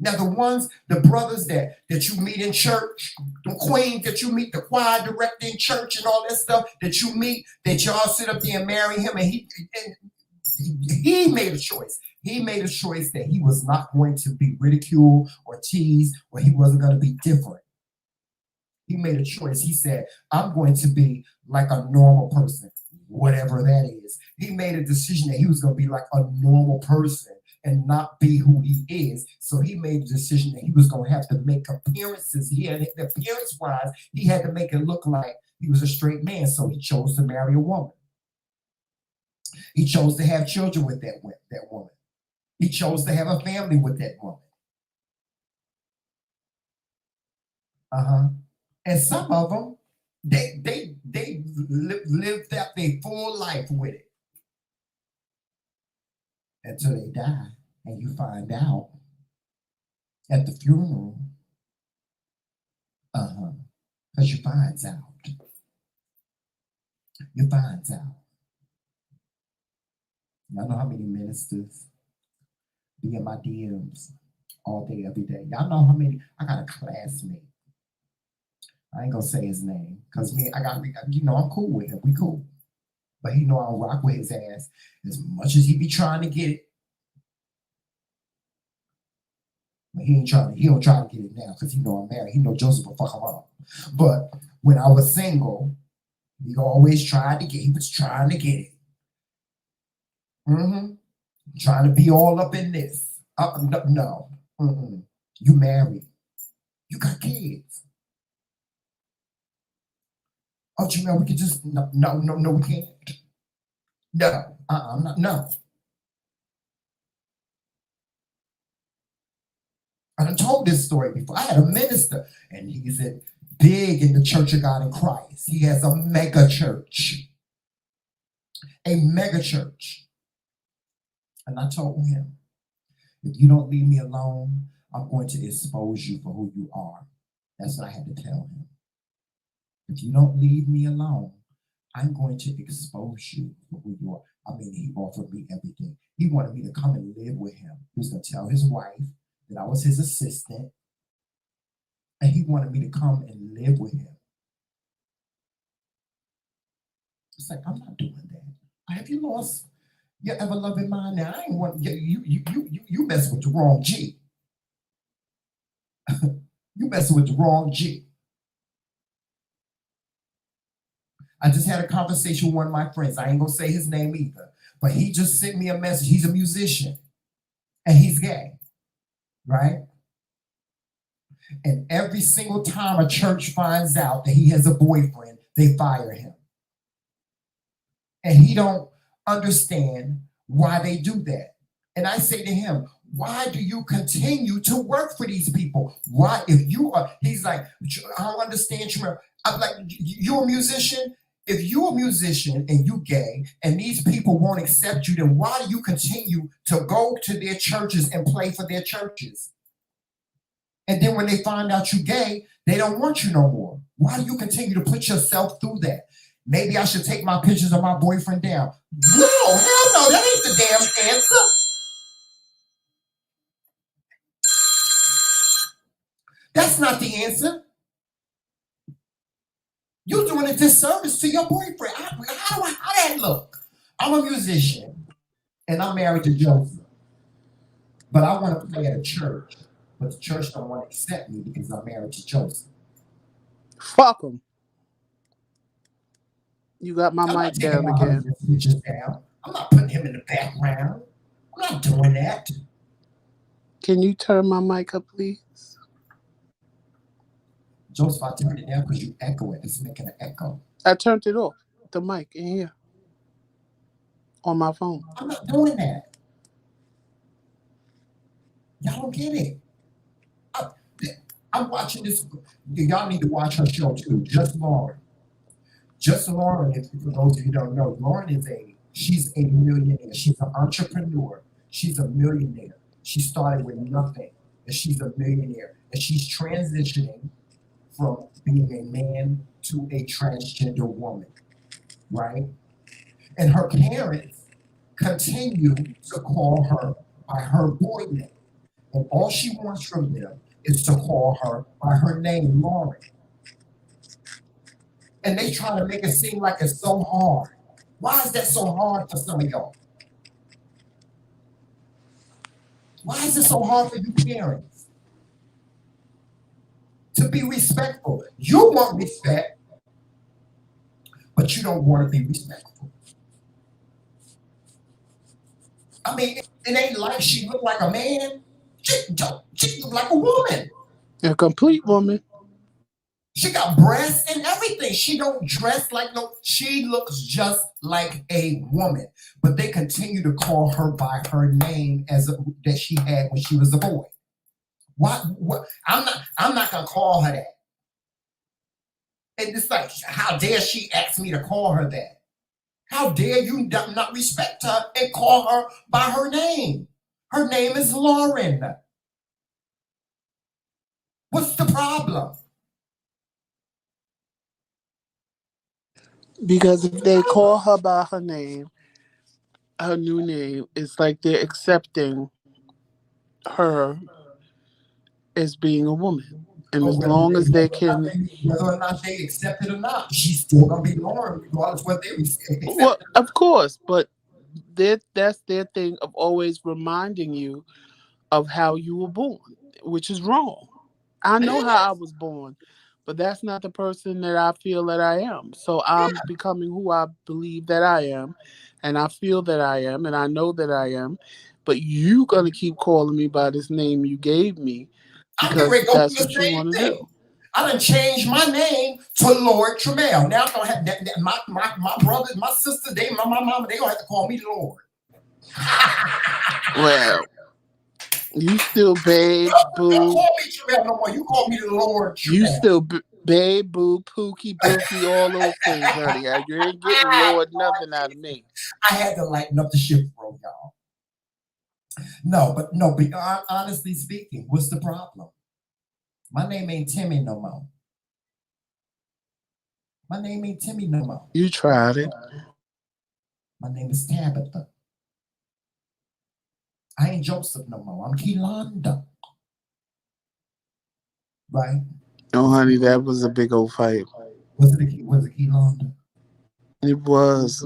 Speaker 1: Now the brothers that you meet in church, the queens that you meet, the choir director in church and all that stuff that you meet, that y'all sit up there and marry him, and he made a choice. He made a choice that he was not going to be ridiculed or teased, or he wasn't going to be different. He made a choice. He said, I'm going to be like a normal person, whatever that is. He made a decision that he was going to be like a normal person and not be who he is. So he made a decision that he was going to have to make appearances. Appearance-wise, he had to make it look like he was a straight man. So he chose to marry a woman. He chose to have children with that woman. He chose to have a family with that woman. And some of them, they lived out their full life with it until they die, and you find out at the funeral, because you finds out. You finds out. Y'all know how many ministers be in my DMs all day, every day. Y'all know how many. I got a classmate. I ain't gonna say his name because I'm cool with him. We cool. But he know I'll rock with his ass as much as he be trying to get it. But he don't try to get it now because he know I'm married. He know Joseph will fuck him up. But when I was single, he always tried to get, he was trying to get it. Trying to be all up in this. No. You married. You got kids. Oh, you know, we can just, no, we can't. No. I done told this story before. I had a minister, and he's big in the Church of God in Christ. He has a mega church. A mega church. And I told him, if you don't leave me alone, I'm going to expose you for who you are. That's what I had to tell him. If you don't leave me alone, I'm going to expose you for who you are. I mean, he offered me everything. He wanted me to come and live with him. He was going to tell his wife that I was his assistant, and he wanted me to come and live with him. It's like, I'm not doing that. Have you lost your ever loving mind? Now I ain't want you messing with the wrong G. You messing with the wrong G. I just had a conversation with one of my friends. I ain't gonna say his name either, but he just sent me a message. He's a musician and he's gay, right? And every single time a church finds out that he has a boyfriend, they fire him. And he don't understand why they do that. And I say to him, why do you continue to work for these people? Why, if you are, he's like, I don't understand you. I'm like, you're a musician? If you're a musician and you gay and these people won't accept you, then why do you continue to go to their churches and play for their churches? And then when they find out you gay, they don't want you no more. Why do you continue to put yourself through that? Maybe I should take my pictures of my boyfriend down. No, hell no, that ain't the damn answer. That's not the answer. You're doing a disservice to your boyfriend. How that look? I'm a musician and I'm married to Joseph. But I want to play at a church. But the church don't want to accept me because I'm married to Joseph.
Speaker 3: Fuck them. You got my
Speaker 1: I'm
Speaker 3: mic down again.
Speaker 1: Down. I'm not putting him in the background. I'm not doing that.
Speaker 3: Can you turn my mic up, please?
Speaker 1: Joseph, I turned it down because you echo it. It's making an echo.
Speaker 3: I turned it off. The mic in here. On my phone.
Speaker 1: I'm not doing that. Y'all don't get it. I'm watching this. Y'all need to watch her show too. Just Lauren. Just Lauren, for those of you who don't know, Lauren she's a millionaire. She's an entrepreneur. She's a millionaire. She started with nothing, and she's a millionaire. And she's transitioning from being a man to a transgender woman, right? And her parents continue to call her by her boy name. And all she wants from them is to call her by her name, Lauren. And they try to make it seem like it's so hard. Why is that so hard for some of y'all? Why is it so hard for you parents? To be respectful. You want respect, but you don't want to be respectful. I mean, it ain't like she looked like a man. She looked like a woman.
Speaker 3: A complete woman.
Speaker 1: She got breasts and everything. She don't dress like no. She looks just like a woman. But they continue to call her by her name that she had when she was a boy. What? I'm not gonna call her that. And it's like, how dare she ask me to call her that? How dare you not respect her and call her by her name? Her name is Lauren. What's the problem?
Speaker 3: Because if they call her by her name, her new name, it's like they're accepting her as being a woman. And as long as they can...
Speaker 1: Whether or not they accept it or not, she's still going to be Lauren regardless whether they accept it.
Speaker 3: Well, of course, but that's their thing of always reminding you of how you were born, which is wrong. I know how I was born, but that's not the person that I feel that I am. So I'm becoming who I believe that I am, and I feel that I am, and I know that I am. But you gonna keep calling me by this name you gave me because that's what you want to do.
Speaker 1: I done changed my name to Lord Trammell. Now I'm gonna have my brothers, my sisters, my mama, they gonna have to call me Lord.
Speaker 3: Well, you still babe, boo.
Speaker 1: Don't call me Trammell no more. You call me the Lord Trammell.
Speaker 3: You still babe, boo, pookie, bookie, all those things, honey. You ain't getting Lord nothing out of me.
Speaker 1: I had to lighten up the ship, bro, y'all. But honestly speaking, what's the problem? My name ain't Timmy no more. My name ain't Timmy no more.
Speaker 3: You tried it.
Speaker 1: My name is Tabitha. I ain't Joseph no more. I'm Kelonda. Right?
Speaker 3: Oh, honey, that was a big old fight.
Speaker 1: Was it Kelonda?
Speaker 3: It was.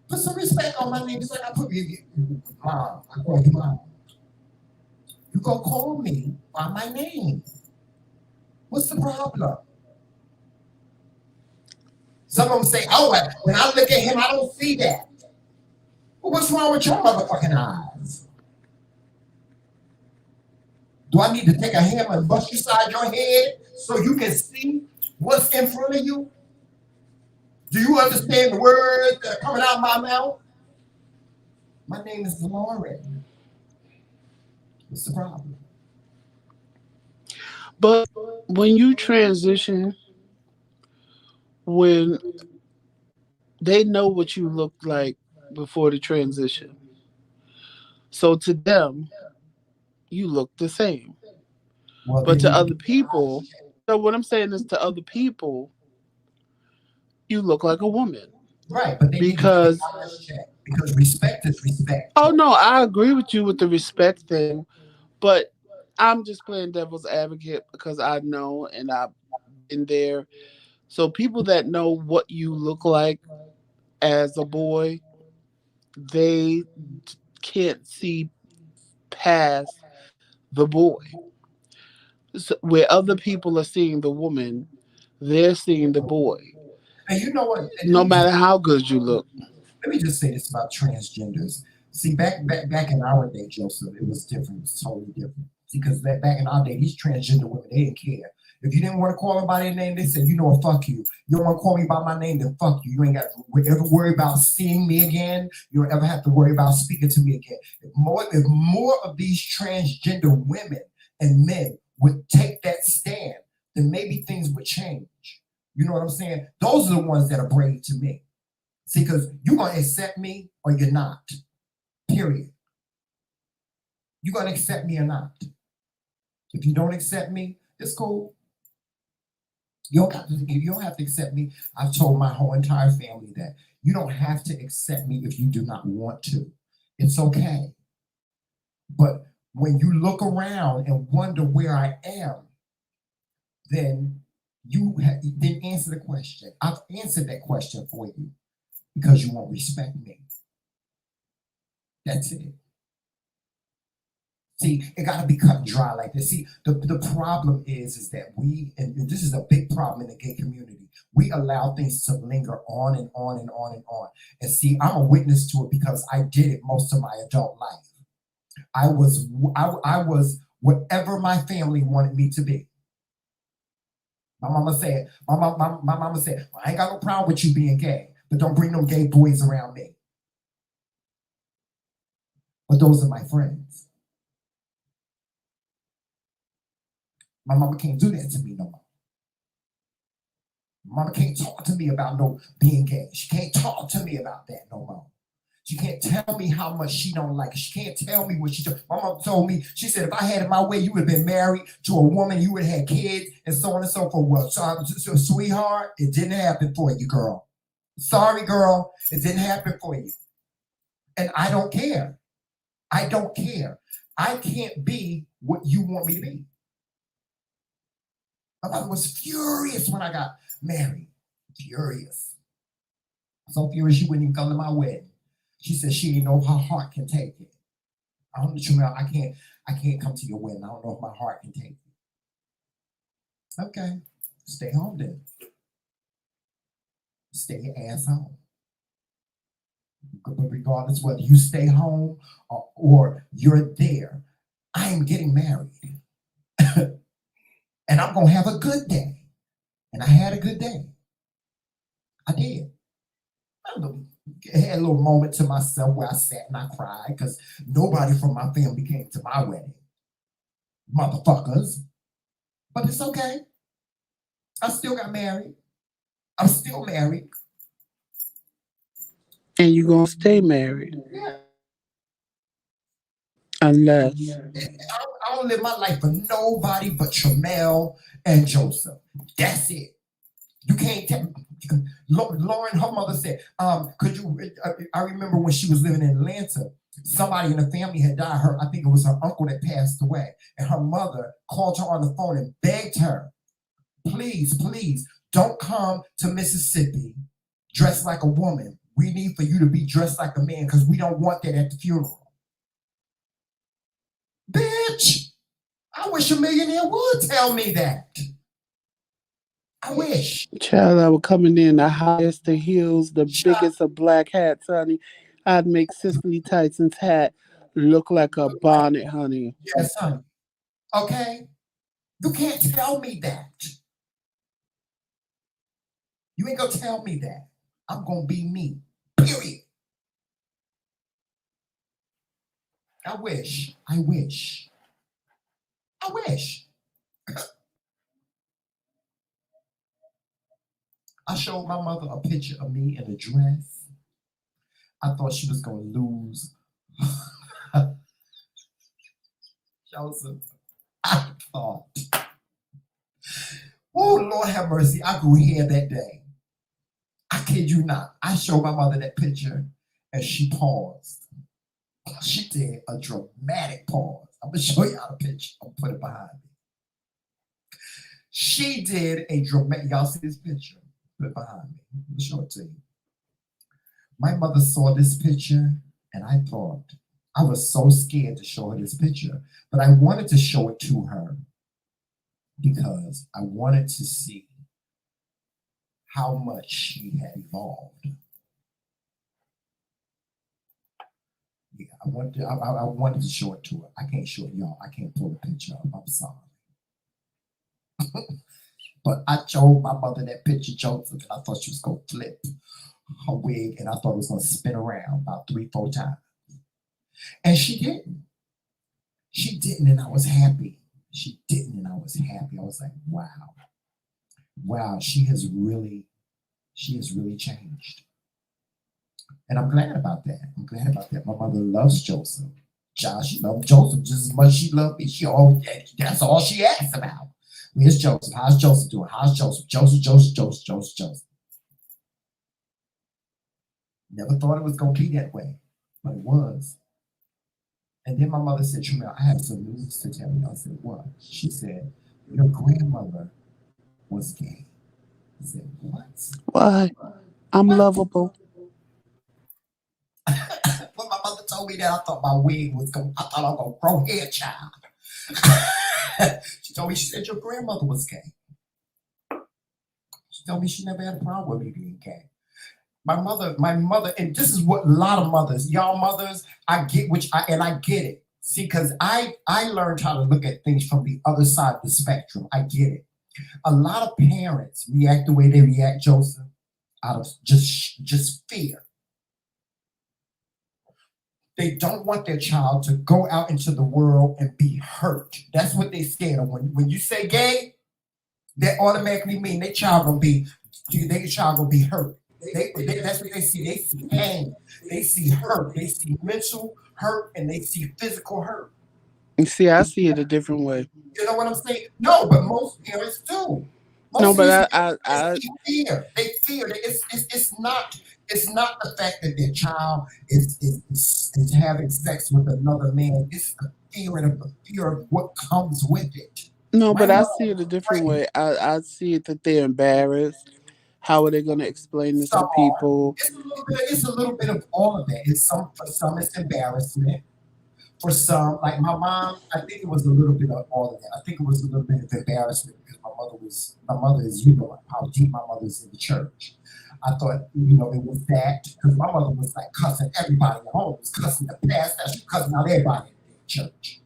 Speaker 1: Put some respect on my name. Just like I put you, mom. I call you mom. You gonna call me by my name. What's the problem? Some of them say, oh, when I look at him, I don't see that. Well, what's wrong with your motherfucking eyes? Do I need to take a hammer and bust you side your head so you can see what's in front of you? Do you understand the words that are coming out of my mouth? My name is Lauren. What's the problem?
Speaker 3: But when you transition, when they know what you look like before the transition, so to them, you look the same.
Speaker 1: Well, they
Speaker 3: But to
Speaker 1: need to
Speaker 3: other
Speaker 1: be
Speaker 3: people, so what I'm saying is to other people, you look like a woman.
Speaker 1: right, but they need to get
Speaker 3: Because,
Speaker 1: an honest check because respect is respect.
Speaker 3: oh no, I agree with you with the respect thing, but I'm just playing devil's advocate because I know and I've been there. So people that know what you look like as a boy, they can't see past the boy. So where other people are seeing the woman, they're seeing the boy.
Speaker 1: And you know what? And
Speaker 3: No matter how good you look.
Speaker 1: let me just say this about transgenders. See, back in our day, Joseph, it was different. It was totally different. See, because back in our day, these transgender women, they didn't care. If you didn't want to call them by their name, they said, you know what, fuck you. You don't want to call me by my name, then fuck you. You ain't got to ever worry about seeing me again. You don't ever have to worry about speaking to me again. If more of these transgender women and men would take that stand, then maybe things would change. You know what I'm saying? Those are the ones that are brave to me. See, because you're going to accept me or you're not. Period. You're going to accept me or not. If you don't accept me, it's cool. You don't have to accept me. I've told my whole entire family that you don't have to accept me if you do not want to. It's okay. But when you look around and wonder where I am, then then answer the question. I've answered that question for you because you won't respect me. That's it. See, it got to be cut and dry like this. See, the problem is that and this is a big problem in the gay community. We allow things to linger on and on and on and on. And see, I'm a witness to it because I did it most of my adult life. I was whatever my family wanted me to be. My mama said, my mama said, well, I ain't got no problem with you being gay, but don't bring no gay boys around me. But those are my friends. My mama can't do that to me no more. Mama can't talk to me about no being gay. She can't talk to me about that no more. She can't tell me how much she don't like it. She can't tell me what she do. My mom told me, she said, if I had it my way, you would have been married to a woman, you would have had kids, and so on and so forth. Well, so sweetheart, it didn't happen for you, girl. Sorry, girl, it didn't happen for you. And I don't care. I don't care. I can't be what you want me to be. My mother was furious when I got married. Furious. So furious she wouldn't even come to my wedding. She said she didn't know if her heart can take it. I don't know, I can't come to your wedding. I don't know if my heart can take it. Okay. Stay home then. Stay your ass home. But regardless whether you stay home or you're there, I am getting married. And I'm gonna have a good day. And I had a good day. I did. I had a little moment to myself where I sat and I cried because nobody from my family came to my wedding. Motherfuckers. But it's okay. I still got married. I'm still married.
Speaker 3: And you gonna stay married
Speaker 1: Yeah.
Speaker 3: unless.
Speaker 1: I don't live my life for nobody but Tramel and Joseph. That's it. You can't tell. Lauren, her mother said, could you? I remember when she was living in Atlanta, somebody in the family had died. I think it was her uncle that passed away, and her mother called her on the phone and begged her, please, please, don't come to Mississippi dressed like a woman. We need for you to be dressed like a man because we don't want that at the funeral. Bitch, I wish a millionaire would tell me that. I wish.
Speaker 3: Child, I was coming in the highest of heels, the biggest of black hats, honey. I'd make Cicely Tyson's hat look like a bonnet, honey.
Speaker 1: Yes, honey. Okay? You can't tell me that. You ain't gonna tell me that. I'm gonna be me. Period. I wish. I wish. I wish. I showed my mother a picture of me in a dress. I thought she was gonna lose. Joseph, I thought. Oh, Lord have mercy. I grew hair that day. I kid you not. I showed my mother that picture and she paused. She did a dramatic pause. I'm gonna show y'all the picture. I'm gonna put it behind me. She did a dramatic. Y'all see this picture? Put it behind me. Let me show it to you. My mother saw this picture, and I thought I was so scared to show her this picture, but I wanted to show it to her because I wanted to see how much she had evolved. Yeah, I wanted to show it to her. I can't show it, y'all. I can't pull the picture up. I'm sorry. But I showed my mother that picture, Joseph, and I thought she was going to flip her wig, and I thought it was going to spin around about 3-4 times. And she didn't. She didn't, and I was happy. She didn't, and I was happy. I was like, wow. Wow, she has really changed. And I'm glad about that. I'm glad about that. My mother loves Joseph. Child, she loved Joseph just as much as she loved me. That's all she asked about. Where's Joseph? How's Joseph doing? How's Joseph? Joseph. Never thought it was going to be that way, but it was. And then my mother said, Tramel, I have some news to tell you. I said, what? She said, your grandmother was gay. I said, what?
Speaker 3: Why? I'm
Speaker 1: What?
Speaker 3: lovable.
Speaker 1: When my mother told me that, I thought my wig was going, I thought I was going to grow hair, child. She told me, she said, your grandmother was gay. She told me she never had a problem with me being gay. My mother, and this is what a lot of mothers, y'all mothers, I get I get it. See, because I learned how to look at things from the other side of the spectrum. I get it. A lot of parents react the way they react, Joseph, out of just fear. They don't want their child to go out into the world and be hurt. That's what they scared of. When you say gay, that automatically mean their child gonna be hurt. That's what they see. They see pain. They see hurt. They see mental hurt, and they see physical hurt.
Speaker 3: You see, I see it a different way.
Speaker 1: You know what I'm saying? No, but most parents do.
Speaker 3: No,
Speaker 1: Most of
Speaker 3: but
Speaker 1: these
Speaker 3: I,
Speaker 1: parents
Speaker 3: I,
Speaker 1: see fear. They fear. It's not the fact that their child is having sex with another man. It's the fear of what comes with it.
Speaker 3: no,
Speaker 1: My
Speaker 3: but I
Speaker 1: mother
Speaker 3: see it a
Speaker 1: was
Speaker 3: different
Speaker 1: afraid.
Speaker 3: way. I see it that they're embarrassed. How are they going to explain this
Speaker 1: Some
Speaker 3: to
Speaker 1: are.
Speaker 3: people?
Speaker 1: It's a little bit of all of that. For some it's embarrassment. For some, like my mom, I think it was a little bit of all of that. I think it was a little bit of embarrassment because my mother is, how deep my mother is in the church. I thought, it was that because my mother was like cussing everybody at home, was cussing the pastor, she was cussing out everybody in the church.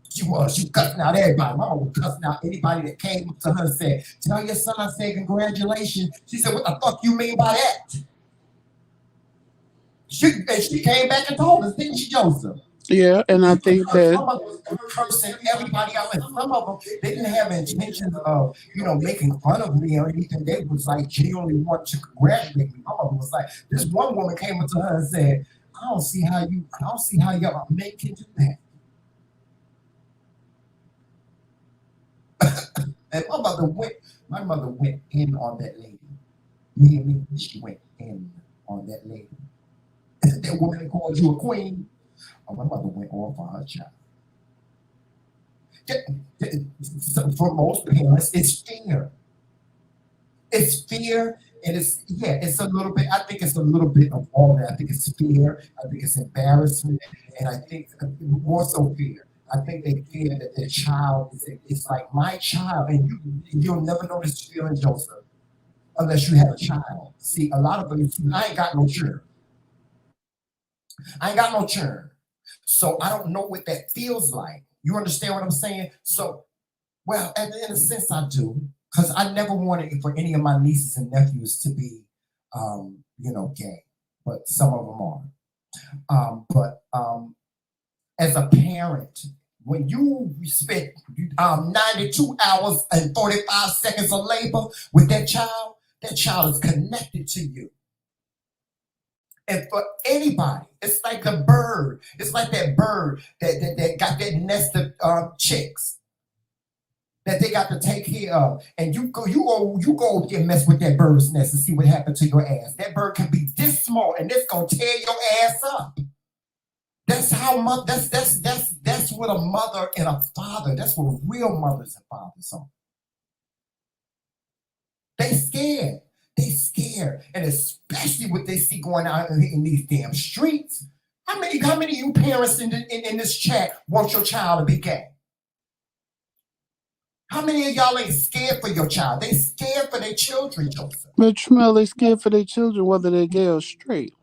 Speaker 1: She was cussing out everybody. Mama was cussing out anybody that came up to her and said, tell your son I say congratulations. She said, what the fuck you mean by that? And she came back and told us, didn't she, Joseph?
Speaker 3: Yeah, and I think
Speaker 1: Because
Speaker 3: that
Speaker 1: some of us were cursing everybody out, and some of them they didn't have intentions of making fun of me or anything. They was like genuinely want to congratulate me. My mother was like, this one woman came up to her and said, I don't see how y'all men can do that. And my mother went in on that lady. You hear me? She went in on that lady. That woman that called you a queen. Oh, my mother went off on her child. So for most parents, it's fear. It's fear, and it's a little bit. I think it's a little bit of all that. I think it's fear. I think it's embarrassment, and I think more so fear. I think they fear that their child is like my child, and you'll never know this feeling, Joseph, unless you have a child. See, a lot of them, I ain't got no children. I ain't got no churn. So I don't know what that feels like. You understand what I'm saying? So, well, in a sense, I do. Because I never wanted for any of my nieces and nephews to be, gay. But some of them are. But as a parent, when you spend 92 hours and 45 seconds of labor with that child is connected to you. And for anybody, it's like a bird. It's like that bird that got that nest of chicks that they got to take care of. And you go and mess with that bird's nest and see what happened to your ass. That bird can be this small and it's gonna tear your ass up. That's how that's what a mother and a father. That's what real mothers and fathers are. They scared. They scared, and especially what they see going out in these damn streets. How many of you parents in this chat want your child to be gay? How many of y'all ain't scared for your child? They scared for their children, Joseph.
Speaker 3: but Tramel, they scared for their children, whether they're gay or straight.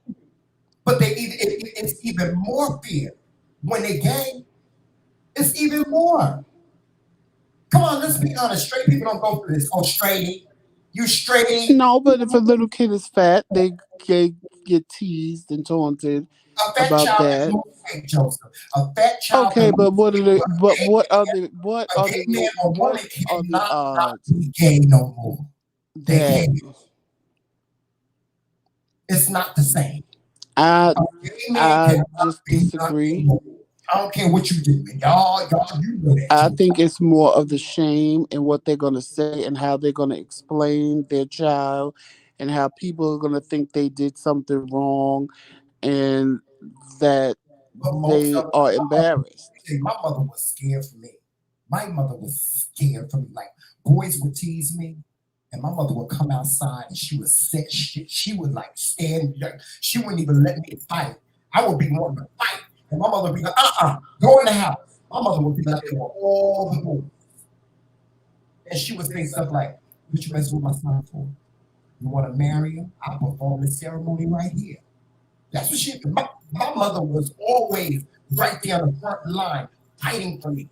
Speaker 1: But it's even more fear when they gay. It's even more. Come on, let's be honest. Straight people don't go through this. Oh, straighty, you straighty.
Speaker 3: No, but if a little kid is fat, they get teased and taunted
Speaker 1: A fat
Speaker 3: about
Speaker 1: child can
Speaker 3: that.
Speaker 1: lose weight, Joseph. A fat child
Speaker 3: Okay,
Speaker 1: can
Speaker 3: but
Speaker 1: lose
Speaker 3: what are the
Speaker 1: weight.
Speaker 3: but
Speaker 1: A gay man or
Speaker 3: what
Speaker 1: woman
Speaker 3: are the
Speaker 1: cannot not
Speaker 3: odds
Speaker 1: be gay no more. They
Speaker 3: that
Speaker 1: can't. It's not the same.
Speaker 3: I
Speaker 1: A gay man
Speaker 3: I
Speaker 1: cannot
Speaker 3: just
Speaker 1: be not gay
Speaker 3: disagree.
Speaker 1: no more. I don't care what you do, and y'all, you know that
Speaker 3: I
Speaker 1: too.
Speaker 3: think it's more of the shame and what they're going to say and how they're going to explain their child and how people are going to think they did something wrong and that
Speaker 1: But most
Speaker 3: they
Speaker 1: of it,
Speaker 3: are embarrassed.
Speaker 1: my mother was scared for me. My mother was scared for me. Like boys would tease me, and my mother would come outside and she would set shit. She would like stand. Like, she wouldn't even let me fight. I would be wanting to fight, and my mother would be like, go in the house. My mother would be like, there were all the boys, and she would say stuff like, "What you messing with my son for? You want to marry him? I'll perform the ceremony right here." That's what my mother was always right there on the front line fighting for me.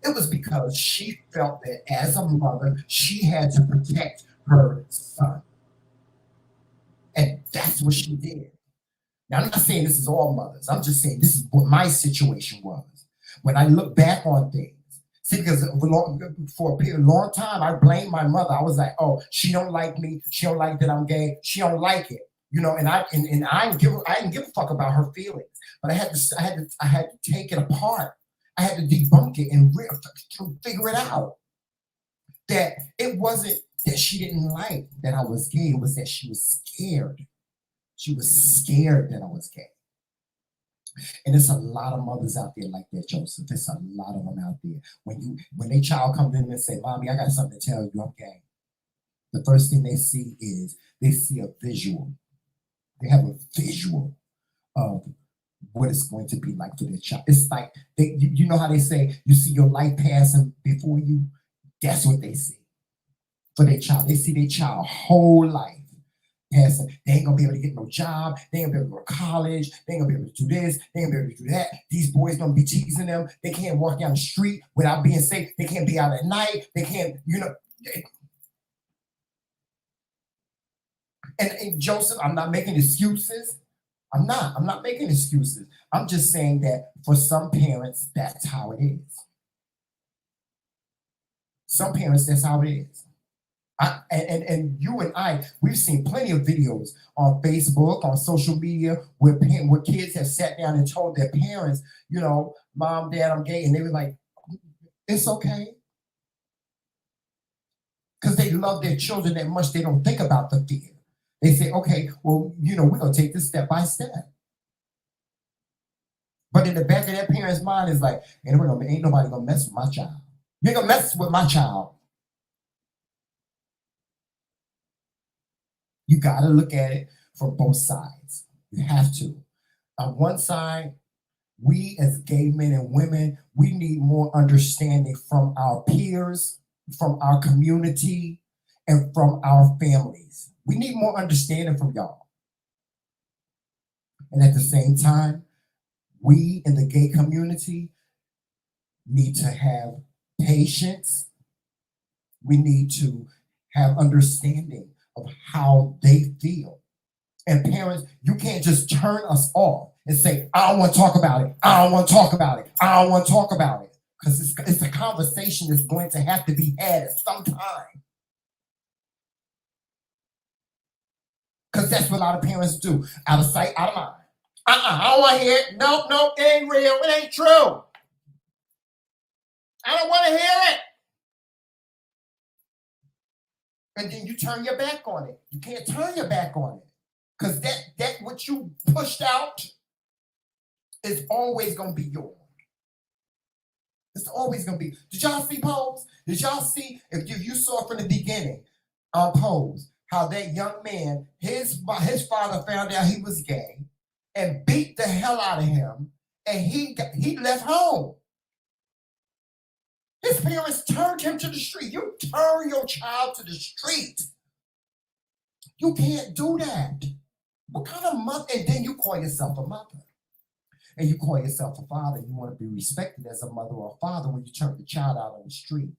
Speaker 1: It was because she felt that as a mother, she had to protect her son. And that's what she did. Now, I'm not saying this is all mothers. I'm just saying this is what my situation was. When I look back on things, see, because for a long time, I blamed my mother. I was like, oh, she don't like me. She don't like that I'm gay. She don't like it. And I didn't give a fuck about her feelings. But I had to take it apart. I had to debunk it and figure it out. That it wasn't that she didn't like that I was gay. It was that she was scared. She was scared that I was gay. And there's a lot of mothers out there like that, Joseph. There's a lot of them out there. When their child comes in and say, "Mommy, I got something to tell you, I'm gay," the first thing they see is they see a visual. They have a visual of what it's going to be like for their child. It's like you know how they say you see your life passing before you. That's what they see for their child. They see their child whole life. Passing. They ain't gonna be able to get no job. They ain't gonna be able to go to college. They ain't gonna be able to do this. They ain't gonna be able to do that. These boys gonna be teasing them. They can't walk down the street without being safe. They can't be out at night. They can't, And Joseph, I'm not making excuses. I'm not making excuses. I'm just saying that for some parents, that's how it is. Some parents, that's how it is. And you and I, we've seen plenty of videos on Facebook, on social media, where kids have sat down and told their parents, Mom, Dad, I'm gay, and they were like, it's okay, because they love their children that much. They don't think about the fear. They say, okay, well, we're gonna take this step by step. But in the back of their parents' mind is like, ain't nobody gonna mess with my child. You ain't gonna mess with my child. You gotta look at it from both sides. You have to. On one side, we as gay men and women, we need more understanding from our peers, from our community, and from our families. We need more understanding from y'all. And at the same time, we in the gay community need to have patience. We need to have understanding of how they feel. And parents, you can't just turn us off and say, I don't want to talk about it. I don't want to talk about it. I don't want to talk about it. Because it's a conversation that's going to have to be had at some time. Because that's what a lot of parents do. Out of sight, out of mind. I don't want to hear it. Nope, it ain't real. It ain't true. I don't want to hear it. And then you turn your back on it. You can't turn your back on it. Because that what you pushed out is always going to be yours. It's always going to be. Did y'all see Pose? Did y'all see, if you saw from the beginning on Pose, how that young man, his father found out he was gay and beat the hell out of him, and he left home. His parents turned him to the street. You turn your child to the street. You can't do that. What kind of mother? And then you call yourself a mother. And you call yourself a father. You want to be respected as a mother or a father when you turn the child out on the street.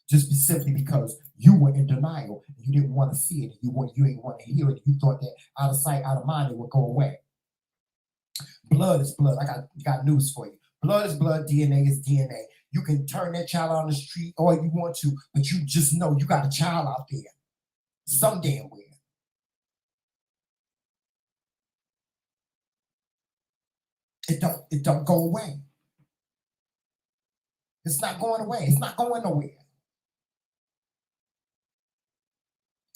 Speaker 1: Just simply because you were in denial. You didn't want to see it. You didn't want to hear it. You thought that out of sight, out of mind, it would go away. Blood is blood. I got news for you. Blood is blood. DNA is DNA. You can turn that child out on the street all you want to, but you just know you got a child out there. Some damn where. It don't go away. It's not going away. It's not going nowhere.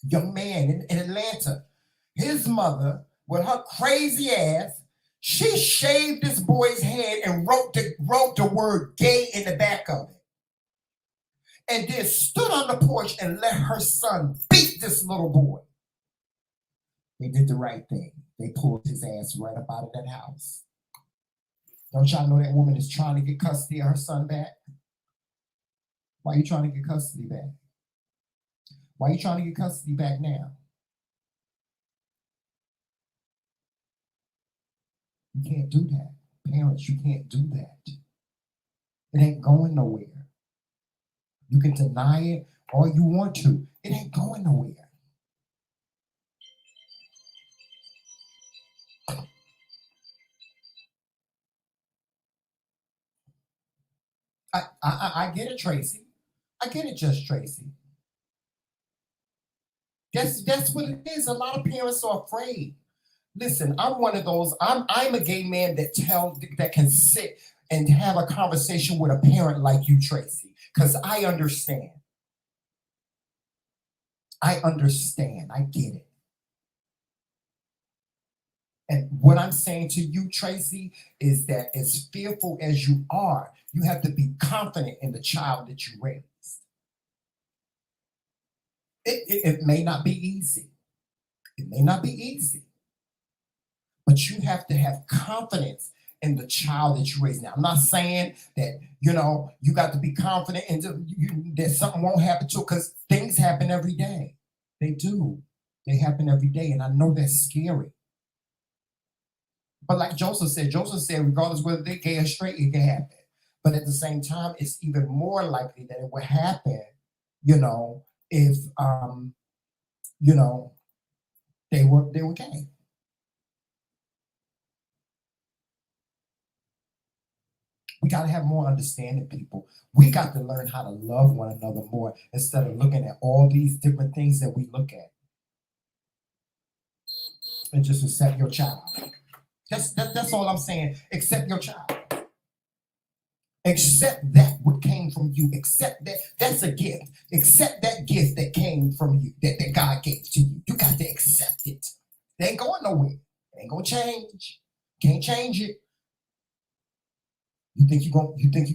Speaker 1: Young man in Atlanta, his mother, with her crazy ass, she shaved this boy's head and wrote the word gay in the back of it. And then stood on the porch and let her son beat this little boy. They did the right thing. They pulled his ass right up out of that house. Don't y'all know that woman is trying to get custody of her son back? Why are you trying to get custody back? Why are you trying to get custody back now? You can't do that. Parents, you can't do that. It ain't going nowhere. You can deny it all you want to. It ain't going nowhere. I get it, Tracy. I get it, Just Tracy. That's what it is. A lot of parents are afraid. Listen, I'm one of those. I'm a gay man that can sit and have a conversation with a parent like you, Tracy, because I understand. I understand. I get it. And what I'm saying to you, Tracy, is that as fearful as you are, you have to be confident in the child that you raised. It may not be easy. It may not be easy. But you have to have confidence in the child that you raise. Now, I'm not saying that, you got to be confident that something won't happen to, because things happen every day. They do. They happen every day. And I know that's scary. But like Joseph said, regardless whether they're gay or straight, it can happen. But at the same time, it's even more likely that it would happen, if they were gay. We got to have more understanding, people. We got to learn how to love one another more instead of looking at all these different things that we look at. And just accept your child. That's all I'm saying. Accept your child. Accept that what came from you. Accept that. That's a gift. Accept that gift that came from you, that God gave to you. You got to accept it. They ain't going nowhere. It ain't gonna change. Can't change it. You think you're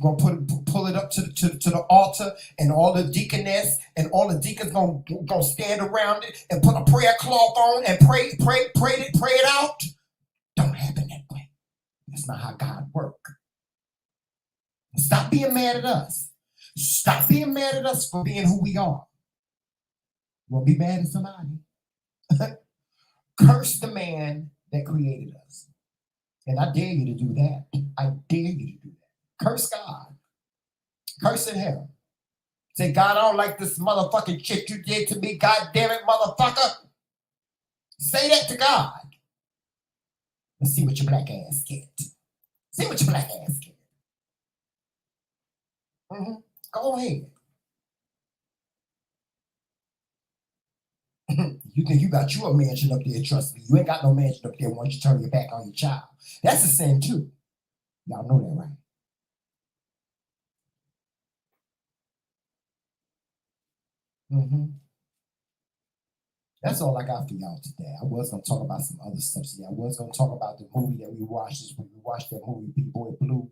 Speaker 1: gonna pull it up to the altar, and all the deaconess and all the deacons gonna stand around it and put a prayer cloth on and pray it out? Don't happen that way. That's not how God works. Stop being mad at us. Stop being mad at us for being who we are. We'll be mad at somebody. Curse the man that created us. And I dare you to do that. I dare you to do that. Curse God. Curse him. Say, God, I don't like this motherfucking shit you did to me. God damn it, motherfucker. Say that to God. And see what your black ass get. See what your black ass get. Go ahead. You think you got you a mansion up there, trust me. You ain't got no mansion up there once you turn your back on your child. That's a sin too. Y'all know that, right? That's all I got for y'all today. I was going to talk about some other stuff today. I was going to talk about the movie that we watched. When we watched that movie, B-Boy Blues,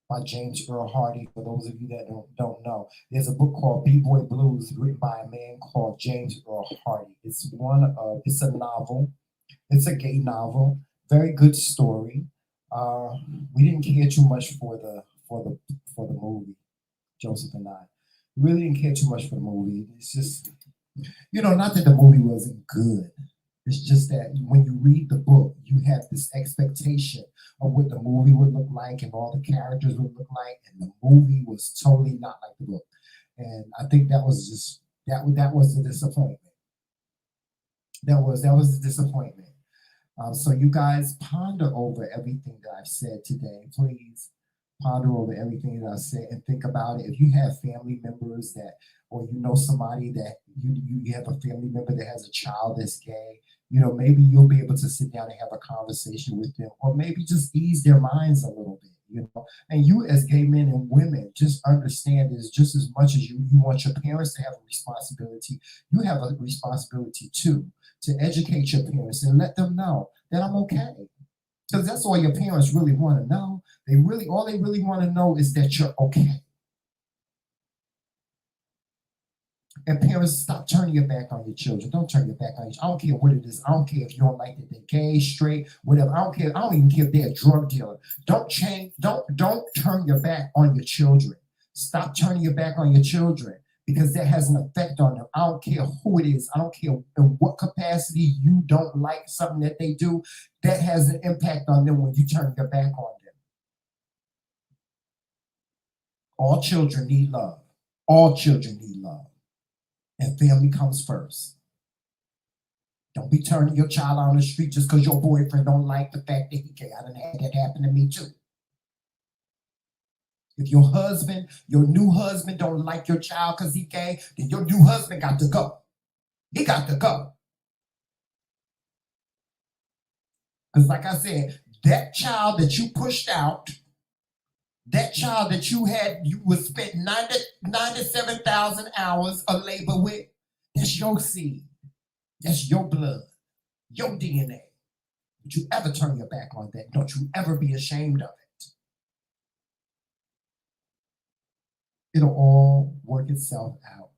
Speaker 1: by James Earl Hardy. For those of you that don't know, there's a book called B-Boy Blues written by a man called James Earl Hardy. It's a novel. It's a gay novel. Very good story. We didn't care too much for the movie, Joseph and I. We really didn't care too much for the movie. It's just, not that the movie wasn't good. It's just that when you read the book, you have this expectation of what the movie would look like and all the characters would look like, and the movie was totally not like the book. And I think that was just that was the disappointment. That was the disappointment. So you guys ponder over everything that I've said today. Please ponder over everything that I said and think about it. If you have family members that, or somebody that you have a family member that has a child that's gay, maybe you'll be able to sit down and have a conversation with them, or maybe just ease their minds a little bit. And you as gay men and women, just understand is just as much as you want your parents to have a responsibility, you have a responsibility too, to educate your parents and let them know that I'm okay. Because that's all your parents really want to know. All they really want to know is that you're okay. And parents, stop turning your back on your children. Don't turn your back on your children. I don't care what it is. I don't care if you don't like that they're gay, straight, whatever. I don't care. I don't even care if they're a drug dealer. Don't turn your back on your children. Stop turning your back on your children, because that has an effect on them. I don't care who it is. I don't care in what capacity you don't like something that they do. That has an impact on them when you turn your back on them. All children need love. All children need love. And family comes first. Don't be turning your child out on the street just because your boyfriend don't like the fact that he gay. I done had that happen to me too. If your new husband don't like your child because he gay, then your new husband got to go. He got to go. Because like I said, that child that you pushed out, that child that you would spend 97,000 hours of labor with, that's your seed. That's your blood, your DNA. Don't you ever turn your back on that. Don't you ever be ashamed of it. It'll all work itself out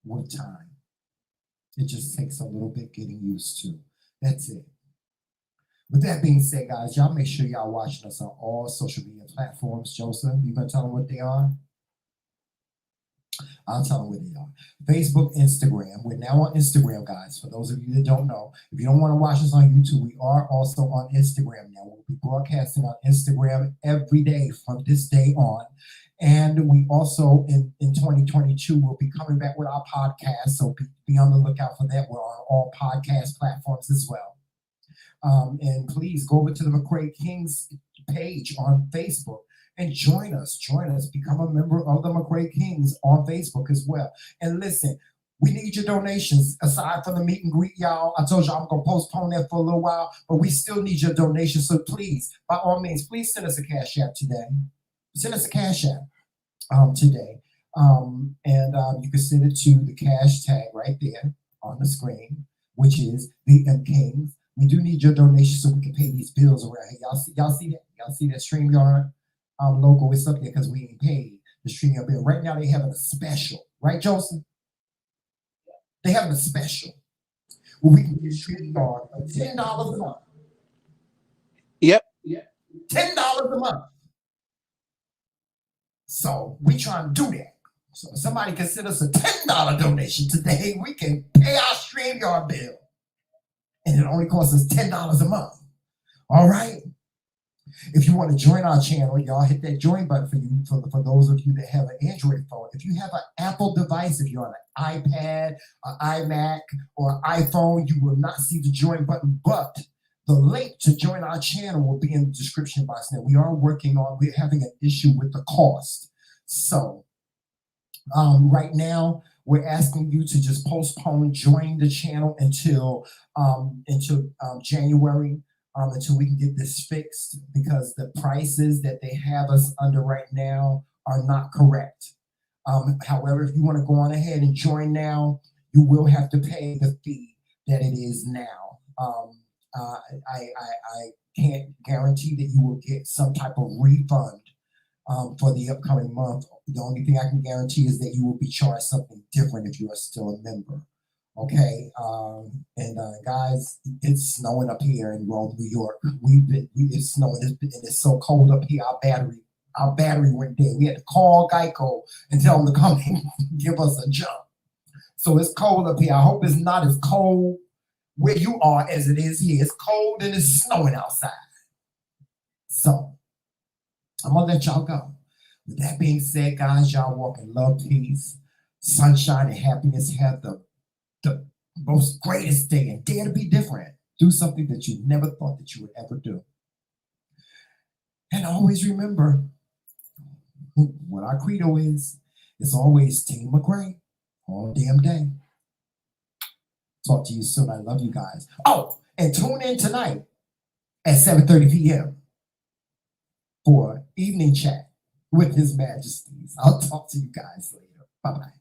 Speaker 1: with time. It just takes a little bit getting used to. That's it. With that being said, guys, y'all make sure y'all watching us on all social media platforms. Joseph, you gonna tell them what they are? I'll tell them what they are. Facebook, Instagram. We're now on Instagram, guys. For those of you that don't know, if you don't want to watch us on YouTube, we are also on Instagram now. We'll be broadcasting on Instagram every day from this day on. And we also, in 2022, will be coming back with our podcast. So be on the lookout for that. We're on all podcast platforms as well. And please go over to the TheMKingz page on Facebook and join us. Become a member of the TheMKingz on Facebook as well. And listen, we need your donations. Aside from the meet and greet, y'all, I told y'all I'm going to postpone that for a little while, but we still need your donations. So please, by all means, please send us a cash app today. Send us a cash app today. You can send it to the cash tag right there on the screen, which is TheMKingz. We do need your donations so we can pay these bills around here. Y'all see that? Y'all see that StreamYard logo? It's up there because we ain't paid the StreamYard bill. Right now they having a special, right, Joseph? They having a special where we can get StreamYard for $10 a month.
Speaker 3: Yep.
Speaker 1: $10 a month. So we trying to do that. So if somebody can send us a $10 donation today, we can pay our StreamYard bill. And it only costs us $10 a month. All right? If you want to join our channel, y'all hit that join button for those of you that have an Android phone. If you have an Apple device, if you're on an iPad, an iMac, or an iPhone, you will not see the join button, but the link to join our channel will be in the description box. Now, we're having an issue with the cost. So right now, we're asking you to just postpone joining the channel until January, until we can get this fixed, because the prices that they have us under right now are not correct. However, if you want to go on ahead and join now, you will have to pay the fee that it is now. I can't guarantee that you will get some type of refund for the upcoming month. The only thing I can guarantee is that you will be charged something different if you are still a member. Okay, guys, it's snowing up here in Rome, New York. It's snowing, and it's so cold up here. Our battery went dead. We had to call Geico and tell them to come and give us a jump. So it's cold up here. I hope it's not as cold where you are as it is here. It's cold and it's snowing outside. So I'm gonna let y'all go. With that being said, guys, y'all walk in love, peace, sunshine, and happiness. Have the most greatest day and dare to be different. Do something that you never thought that you would ever do. And always remember what our credo is. It's always Team McRae all damn day. Talk to you soon. I love you guys. Oh, and tune in tonight at 7:30 p.m. for evening chat with His Majesties. I'll talk to you guys later. Bye-bye.